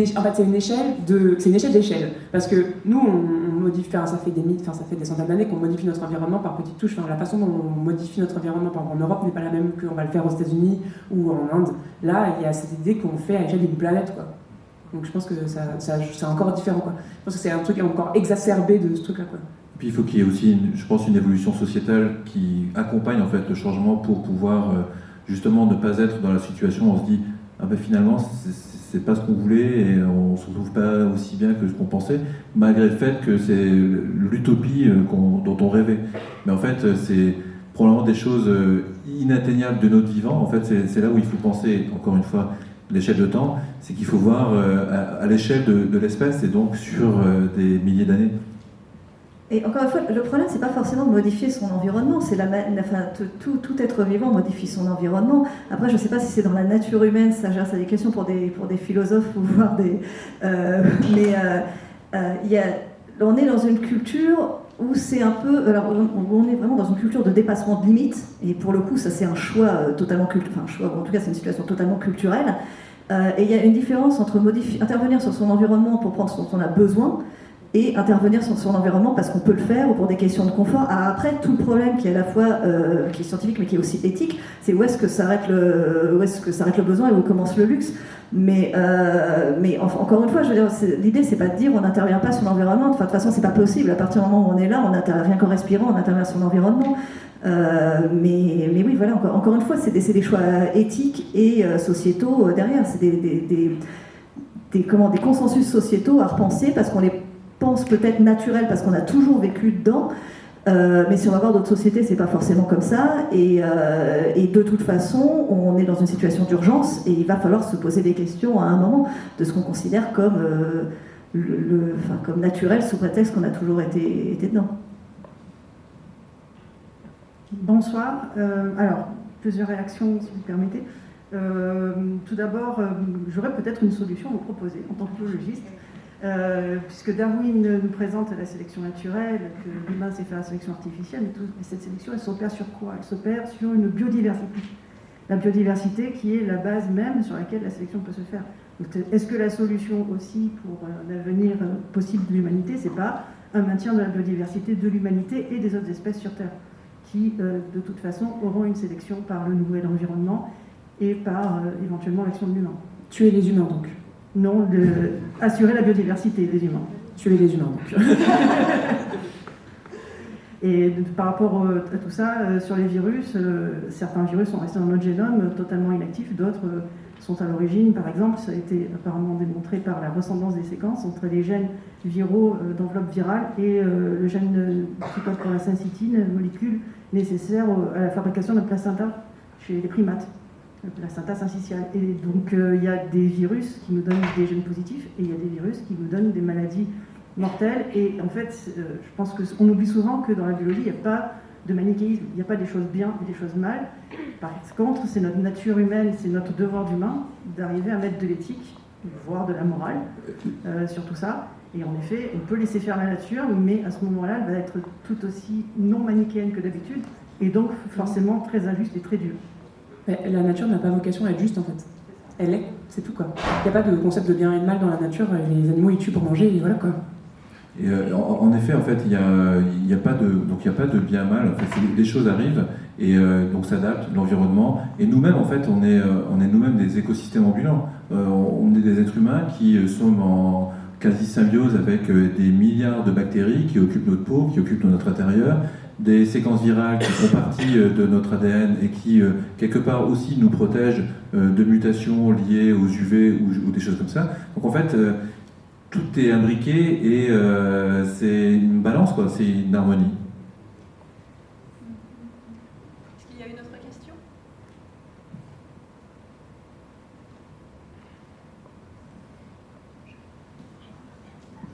échelle d'échelle. Parce que nous, on modifie, ça fait des centaines d'années qu'on modifie notre environnement par petites touches. La façon dont on modifie notre environnement en Europe n'est pas la même qu'on va le faire aux États-Unis ou en Inde. Là, il y a cette idée qu'on fait à l'échelle d'une planète, quoi. Donc je pense que c'est encore différent, quoi. Je pense que c'est un truc encore exacerbé de ce truc-là, quoi. Et puis il faut qu'il y ait aussi, je pense, une évolution sociétale qui accompagne en fait le changement pour pouvoir justement ne pas être dans la situation où on se dit ah ben finalement c'est pas ce qu'on voulait et on se retrouve pas aussi bien que ce qu'on pensait, malgré le fait que c'est l'utopie dont on rêvait. Mais en fait c'est probablement des choses inatteignables de notre vivant. En fait c'est là où il faut penser, encore une fois, l'échelle de temps, c'est qu'il faut voir à l'échelle de l'espèce et donc sur des milliers d'années. Et encore une fois, le problème, c'est pas forcément de modifier son environnement, c'est tout être vivant modifie son environnement. Après, je ne sais pas si c'est dans la nature humaine, ça c'est des questions pour des philosophes ou voir des. On est dans une culture où c'est un peu. Alors, on est vraiment dans une culture de dépassement de limites, et pour le coup, ça c'est un choix totalement culturel. Enfin, en tout cas, c'est une situation totalement culturelle. Et il y a une différence entre intervenir sur son environnement pour prendre ce dont on a besoin, et intervenir sur son environnement parce qu'on peut le faire ou pour des questions de confort. Après, tout le problème qui est à la fois qui est scientifique mais qui est aussi éthique, c'est où est-ce que s'arrête le besoin et où commence le luxe. Mais encore une fois, je veux dire, l'idée c'est pas de dire on n'intervient pas sur l'environnement. De toute façon, c'est pas possible. À partir du moment où on est là, on n'intervient qu'en respirant, on intervient sur l'environnement. Mais oui, voilà. Encore une fois, c'est des choix éthiques et sociétaux derrière. C'est des consensus sociétaux à repenser parce qu'on les pense peut-être naturel parce qu'on a toujours vécu dedans, mais si on va voir d'autres sociétés, c'est pas forcément comme ça, et de toute façon, on est dans une situation d'urgence, et il va falloir se poser des questions à un moment de ce qu'on considère comme, comme naturel sous prétexte qu'on a toujours été dedans. Bonsoir. Alors, plusieurs réactions, si vous permettez. Tout d'abord, j'aurais peut-être une solution à vous proposer en tant que biologiste. Puisque Darwin nous présente la sélection naturelle, que l'humain sait faire la sélection artificielle, mais cette sélection, elle s'opère sur quoi? Elle s'opère sur une biodiversité. La biodiversité qui est la base même sur laquelle la sélection peut se faire. Est-ce que la solution aussi pour l'avenir possible de l'humanité, c'est pas un maintien de la biodiversité de l'humanité et des autres espèces sur Terre, qui de toute façon auront une sélection par le nouvel environnement et par éventuellement l'action de l'humain? Tuer les humains donc? Non, assurer la biodiversité des humains. Tuer les humains, donc. Et par rapport à tout ça, sur les virus, certains virus sont restés dans notre génome totalement inactifs, d'autres sont à l'origine. Par exemple, ça a été apparemment démontré par la ressemblance des séquences entre les gènes viraux d'enveloppe virale et le gène qui code pour la syncytine, molécule nécessaire à la fabrication de placenta chez les primates, le placenta syncytial. Et donc il y a des virus qui nous donnent des gènes positifs et il y a des virus qui nous donnent des maladies mortelles. Et en fait, je pense qu'on oublie souvent que dans la biologie, il n'y a pas de manichéisme, il n'y a pas des choses bien et des choses mal. Par contre, c'est notre nature humaine, c'est notre devoir d'humain d'arriver à mettre de l'éthique, voire de la morale, sur tout ça. Et en effet, on peut laisser faire la nature, mais à ce moment-là, elle va être tout aussi non manichéenne que d'habitude, et donc forcément très injuste et très dure. Mais la nature n'a pas vocation à être juste, en fait. Elle est, c'est tout, quoi. Il n'y a pas de concept de bien et de mal dans la nature, les animaux ils tuent pour manger, et voilà, quoi. Et en effet, en fait, il y a pas de bien mal. En fait, les choses arrivent et donc s'adaptent l'environnement. Et nous-mêmes, en fait, on est nous-mêmes des écosystèmes ambulants. On est des êtres humains qui sommes en quasi symbiose avec des milliards de bactéries qui occupent notre peau, qui occupent notre intérieur, des séquences virales qui font partie de notre ADN et qui quelque part aussi nous protègent de mutations liées aux UV ou des choses comme ça. Donc en fait tout est imbriqué et c'est une balance, quoi, c'est une harmonie. Est-ce qu'il y a une autre question ?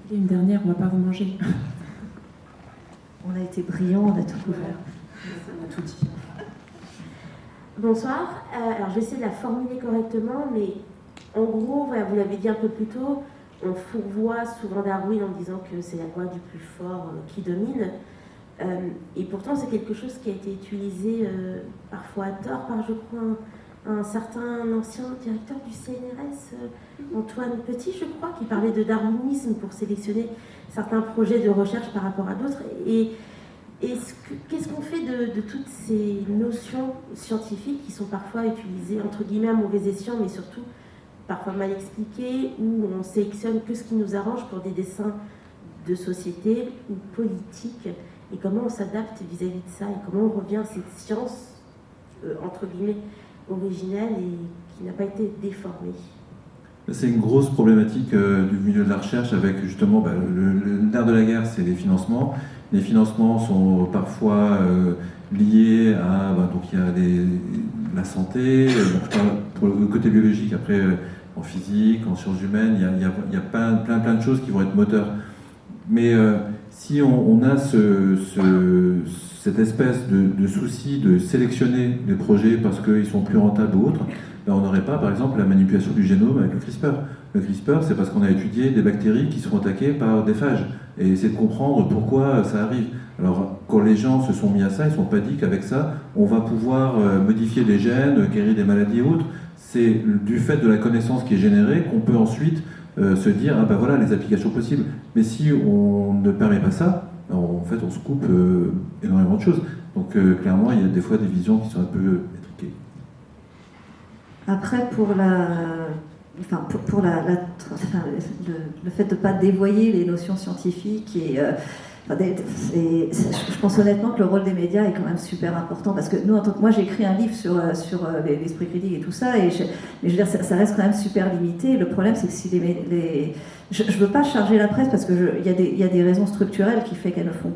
Il y a une dernière, on ne va pas vous manger. On a été brillants, on a tout couvert. On a tout dit. Bonsoir. Alors, je vais essayer de la formuler correctement, mais en gros, voilà, vous l'avez dit un peu plus tôt, on fourvoie souvent Darwin en disant que c'est la loi du plus fort qui domine. Et pourtant, c'est quelque chose qui a été utilisé parfois à tort par, je crois, un certain ancien directeur du CNRS, Antoine Petit, je crois, qui parlait de darwinisme pour sélectionner certains projets de recherche par rapport à d'autres. Et qu'est-ce qu'on fait de toutes ces notions scientifiques qui sont parfois utilisées, entre guillemets, à mauvais escient, mais surtout parfois mal expliquées, où on sélectionne que ce qui nous arrange pour des dessins de société ou politiques, et comment on s'adapte vis-à-vis de ça, et comment on revient à cette science, entre guillemets, originelle et qui n'a pas été déformée. C'est une grosse problématique du milieu de la recherche avec justement le nerf de la guerre, c'est les financements. Les financements sont parfois liés à donc il y a la santé, donc je parle pour le côté biologique, après en physique, en sciences humaines, il y a plein de choses qui vont être moteurs. Mais si on a cette espèce de souci de sélectionner des projets parce qu'ils sont plus rentables ou autres, on n'aurait pas, par exemple, la manipulation du génome avec le CRISPR. Le CRISPR, c'est parce qu'on a étudié des bactéries qui sont attaquées par des phages et essayer de comprendre pourquoi ça arrive. Alors, quand les gens se sont mis à ça, ils ne sont pas dit qu'avec ça, on va pouvoir modifier des gènes, guérir des maladies et autres. C'est du fait de la connaissance qui est générée qu'on peut ensuite se dire, ah ben voilà les applications possibles. Mais si on ne permet pas ça, en fait, on se coupe énormément de choses. Donc, clairement, il y a des fois des visions qui sont un peu étriquées. Après, pour le fait de ne pas dévoyer les notions scientifiques je pense honnêtement que le rôle des médias est quand même super important parce que nous, moi j'ai écrit un livre sur l'esprit critique et tout ça, mais je veux dire, ça reste quand même super limité. Le problème, c'est que si je ne veux pas charger la presse parce qu'il y a des raisons structurelles qui fait qu'elle ne fait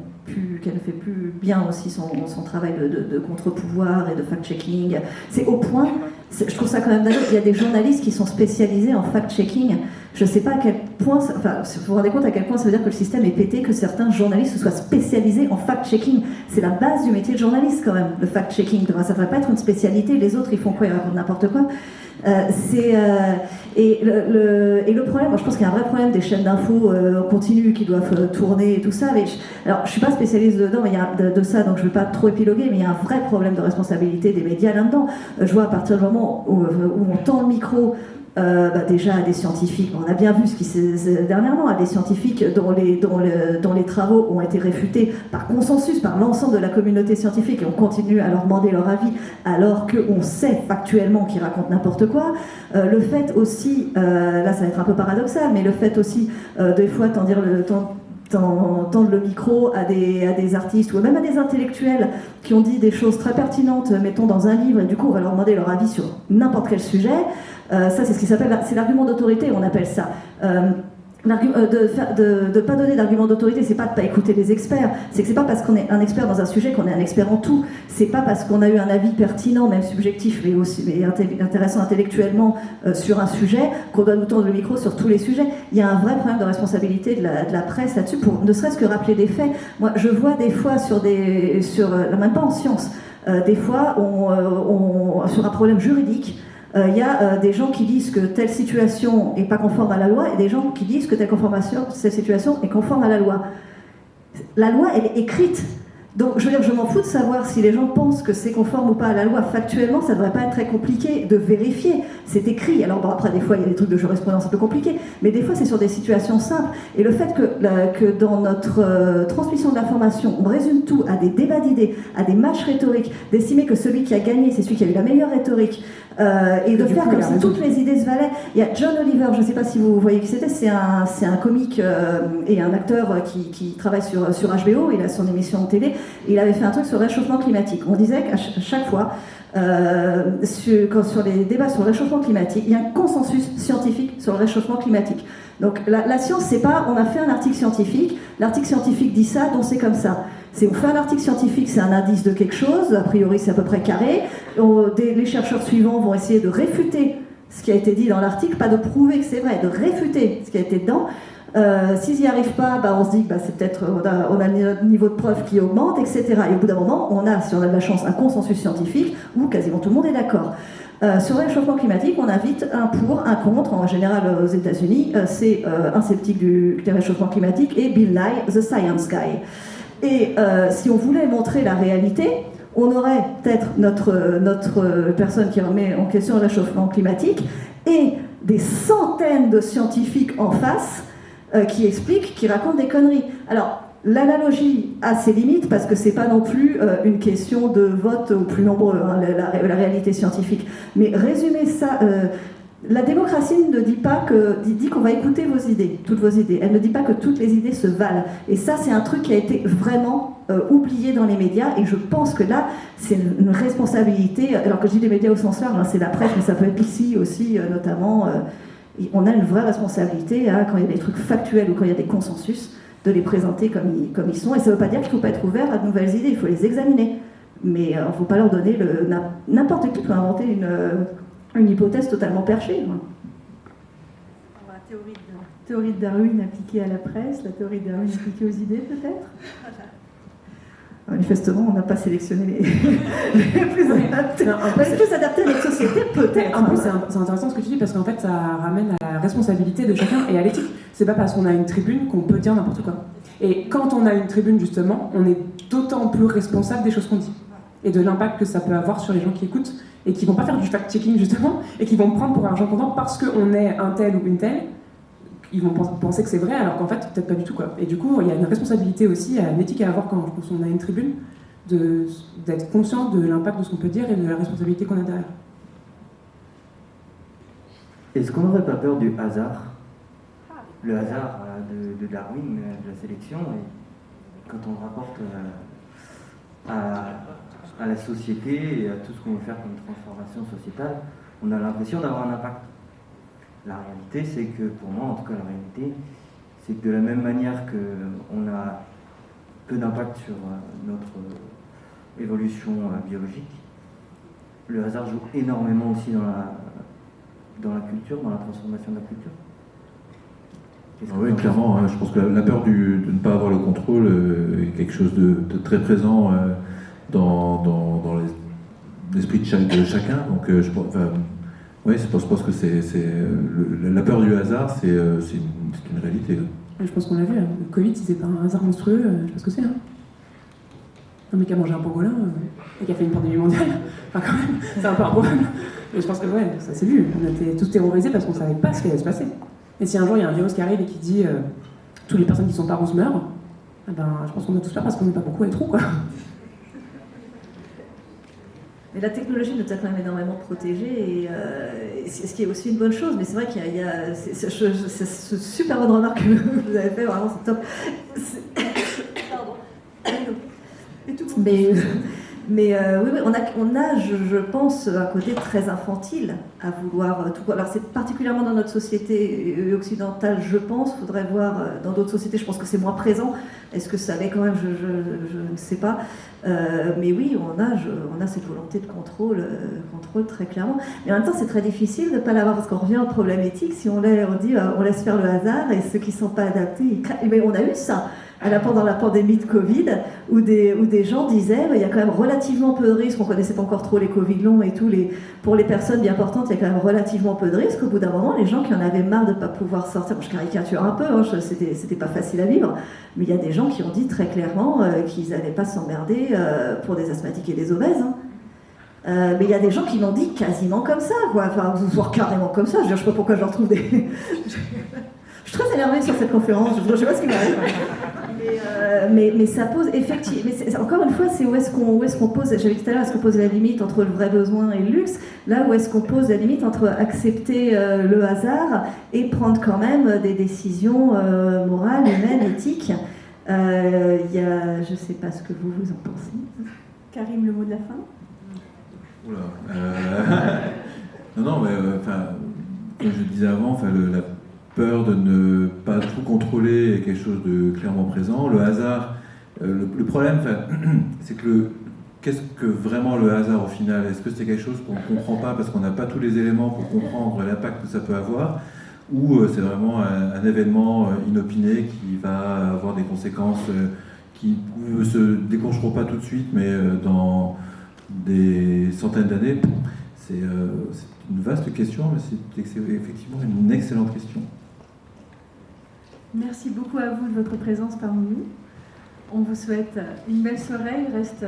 plus bien aussi son travail de contre-pouvoir et de fact-checking. C'est au point, je trouve ça quand même dingue, il y a des journalistes qui sont spécialisés en fact-checking. Je ne sais pas à quel point, vous vous rendez compte à quel point ça veut dire que le système est pété, que certains journalistes soient spécialisés en fact-checking. C'est la base du métier de journaliste quand même, le fact-checking. Ça ne devrait pas être une spécialité. Les autres, ils font quoi? Ils racontent n'importe quoi. Et le problème, moi je pense qu'il y a un vrai problème des chaînes d'infos en continu qui doivent tourner et tout ça. Alors je suis pas spécialiste dedans, mais il y a de ça, donc je ne vais pas trop épiloguer, mais il y a un vrai problème de responsabilité des médias là-dedans. Je vois à partir du moment où on tend le micro déjà à des scientifiques, on a bien vu ce qui s'est dernièrement, à des scientifiques dont les travaux ont été réfutés par consensus, par l'ensemble de la communauté scientifique, et on continue à leur demander leur avis alors qu'on sait factuellement qu'ils racontent n'importe quoi. Le fait aussi, là ça va être un peu paradoxal, mais le fait aussi des fois tendre le micro à des artistes ou même à des intellectuels qui ont dit des choses très pertinentes, mettons dans un livre, et du coup on va leur demander leur avis sur n'importe quel sujet. Ça c'est ce qui s'appelle, c'est l'argument d'autorité, on appelle ça. De pas donner d'argument d'autorité, c'est pas de pas écouter les experts, c'est que c'est pas parce qu'on est un expert dans un sujet qu'on est un expert en tout, c'est pas parce qu'on a eu un avis pertinent, même subjectif, mais intéressant intellectuellement sur un sujet, qu'on doit nous tendre le micro sur tous les sujets. Il y a un vrai problème de responsabilité de la presse là-dessus, pour ne serait-ce que rappeler des faits. Moi, je vois des fois même pas en sciences, des fois sur un problème juridique, il y a des gens qui disent que telle situation n'est pas conforme à la loi et des gens qui disent que cette situation est conforme à la loi. La loi, elle est écrite. Donc, je veux dire, je m'en fous de savoir si les gens pensent que c'est conforme ou pas à la loi. Factuellement, ça ne devrait pas être très compliqué de vérifier. C'est écrit. Alors, bon, après, des fois, il y a des trucs de jurisprudence un peu compliqués, mais des fois, c'est sur des situations simples. Et le fait que dans notre transmission de l'information, on résume tout à des débats d'idées, à des matchs rhétoriques, d'estimer que celui qui a gagné, c'est celui qui a eu la meilleure rhétorique, et de faire comme si toutes les idées se valaient. Il y a John Oliver, je ne sais pas si vous voyez qui c'était, c'est un comique et un acteur qui travaille sur HBO, il a son émission de télé, et il avait fait un truc sur le réchauffement climatique. On disait qu'à chaque fois, sur les débats sur le réchauffement climatique, il y a un consensus scientifique sur le réchauffement climatique. Donc la science, c'est pas on a fait un article scientifique, l'article scientifique dit ça, donc c'est comme ça. On fait un article scientifique, c'est un indice de quelque chose, a priori c'est à peu près carré. Les chercheurs suivants vont essayer de réfuter ce qui a été dit dans l'article, pas de prouver que c'est vrai, de réfuter ce qui a été dedans. S'ils n'y arrivent pas, on se dit que c'est peut-être on a un niveau de preuve qui augmente, etc. Et au bout d'un moment, on a, si on a de la chance, un consensus scientifique où quasiment tout le monde est d'accord. Sur le réchauffement climatique, on invite un pour, un contre. En général, aux États-Unis, c'est un sceptique du réchauffement climatique et Bill Nye, the science guy. Et si on voulait montrer la réalité, on aurait peut-être notre personne qui remet en question le réchauffement climatique et des centaines de scientifiques en face qui expliquent, qui racontent des conneries. Alors, l'analogie a ses limites parce que c'est pas non plus une question de vote au plus nombreux, hein, la réalité scientifique. Mais résumer ça... la démocratie ne dit pas dit qu'on va écouter vos idées, toutes vos idées. Elle ne dit pas que toutes les idées se valent. Et ça, c'est un truc qui a été vraiment oublié dans les médias. Et je pense que là, c'est une responsabilité. Alors que je dis les médias au sens large, hein, c'est la presse, mais ça peut être ici aussi, notamment. On a une vraie responsabilité, hein, quand il y a des trucs factuels ou quand il y a des consensus, de les présenter comme ils sont. Et ça ne veut pas dire qu'il ne faut pas être ouvert à de nouvelles idées. Il faut les examiner. Mais il ne faut pas leur donner n'importe qui peut inventer une hypothèse totalement perchée. La théorie de Darwin appliquée à la presse, la théorie de Darwin appliquée aux idées, peut-être. Manifestement, on n'a pas sélectionné les plus adaptés. Les plus adaptés à notre société, peut-être. En plus, c'est intéressant ce que tu dis, parce qu'en fait, ça ramène à la responsabilité de chacun et à l'éthique. C'est pas parce qu'on a une tribune qu'on peut dire n'importe quoi. Et quand on a une tribune, justement, on est d'autant plus responsable des choses qu'on dit. Et de l'impact que ça peut avoir sur les gens qui écoutent, et qui vont pas faire du fact-checking, justement, et qui vont me prendre pour argent comptant parce qu'on est un tel ou une telle. Ils vont penser que c'est vrai, alors qu'en fait, peut-être pas du tout, quoi. Et du coup, il y a une responsabilité aussi, une éthique à avoir quand on a une tribune, d'être conscient de l'impact de ce qu'on peut dire et de la responsabilité qu'on a derrière. Est-ce qu'on n'aurait pas peur du hasard ? Le hasard de Darwin, de la sélection, et quand on le rapporte à la société et à tout ce qu'on veut faire comme transformation sociétale, on a l'impression d'avoir un impact. La réalité, c'est que, pour moi en tout cas, la réalité, c'est que de la même manière qu'on a peu d'impact sur notre évolution biologique, le hasard joue énormément aussi dans la culture, dans la transformation de la culture. Oui, clairement, hein, je pense que la peur de ne pas avoir le contrôle est quelque chose de très présent dans l'esprit de chacun. Donc, je pense que la peur du hasard, c'est une réalité. Je pense qu'on l'a vu, le Covid, si c'est pas un hasard monstrueux, je sais pas ce que c'est. Hein. Un mec qui a mangé un pangolin et qui a fait une pandémie mondiale, enfin quand même, c'est un peu improbable. Mais je pense que ouais, ça s'est vu. On était tous terrorisés parce qu'on savait pas ce qui allait se passer. Et si un jour il y a un virus qui arrive et qui dit toutes les personnes qui sont pas roses meurent, eh ben, je pense qu'on a tous peur parce qu'on n'est pas beaucoup à être roux, quoi. Mais la technologie nous a quand même énormément protégés, et ce qui est aussi une bonne chose. Mais c'est vrai qu'il y a ce super bonne remarque que vous avez fait, vraiment c'est top. Mais oui, on a je pense, un côté très infantile à vouloir tout. Alors c'est particulièrement dans notre société occidentale, je pense. Faudrait voir dans d'autres sociétés. Je pense que c'est moins présent. Est-ce que ça l'est quand même, je ne sais pas. Mais oui, on a cette volonté de contrôle très clairement. Mais en même temps, c'est très difficile de ne pas l'avoir parce qu'on revient au problème éthique. Si on dit on laisse faire le hasard et ceux qui ne sont pas adaptés, ils craignent. Mais on a eu ça. Pendant la pandémie de Covid, où des gens disaient il y a quand même relativement peu de risques, on ne connaissait pas encore trop les Covid longs et tout, pour les personnes bien portantes, il y a quand même relativement peu de risques. Au bout d'un moment, les gens qui en avaient marre de ne pas pouvoir sortir, je caricature un peu, c'était pas facile à vivre, mais il y a des gens qui ont dit très clairement qu'ils n'allaient pas s'emmerder pour des asthmatiques et des obèses. Mais il y a des gens qui l'ont dit quasiment comme ça, quoi. Enfin, voire carrément comme ça. Je ne sais pas pourquoi je retrouve des... Je suis très énervée sur cette conférence, je ne sais pas ce qui m'arrive. Mais ça pose effectivement. Mais encore une fois, c'est où est-ce qu'on pose. J'avais dit tout à l'heure, est-ce qu'on pose la limite entre le vrai besoin et le luxe? Là où est-ce qu'on pose la limite entre accepter le hasard et prendre quand même des décisions morales, humaines, éthiques. Je ne sais pas ce que vous en pensez. Karim, le mot de la fin? Oula. Non, mais comme je disais avant, la peur de ne pas tout contrôler est quelque chose de clairement présent. Le hasard, le problème, c'est que qu'est-ce que vraiment le hasard au final? Est-ce que c'est quelque chose qu'on ne comprend pas parce qu'on n'a pas tous les éléments pour comprendre l'impact que ça peut avoir, ou c'est vraiment un événement inopiné qui va avoir des conséquences qui ne se déclencheront pas tout de suite, mais dans des centaines d'années? C'est une vaste question, mais c'est effectivement une excellente question. Merci beaucoup à vous de votre présence parmi nous. On vous souhaite une belle soirée. Il reste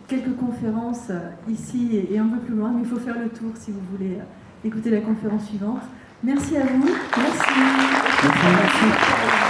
quelques conférences ici et un peu plus loin, mais il faut faire le tour si vous voulez écouter la conférence suivante. Merci à vous. Merci. Merci.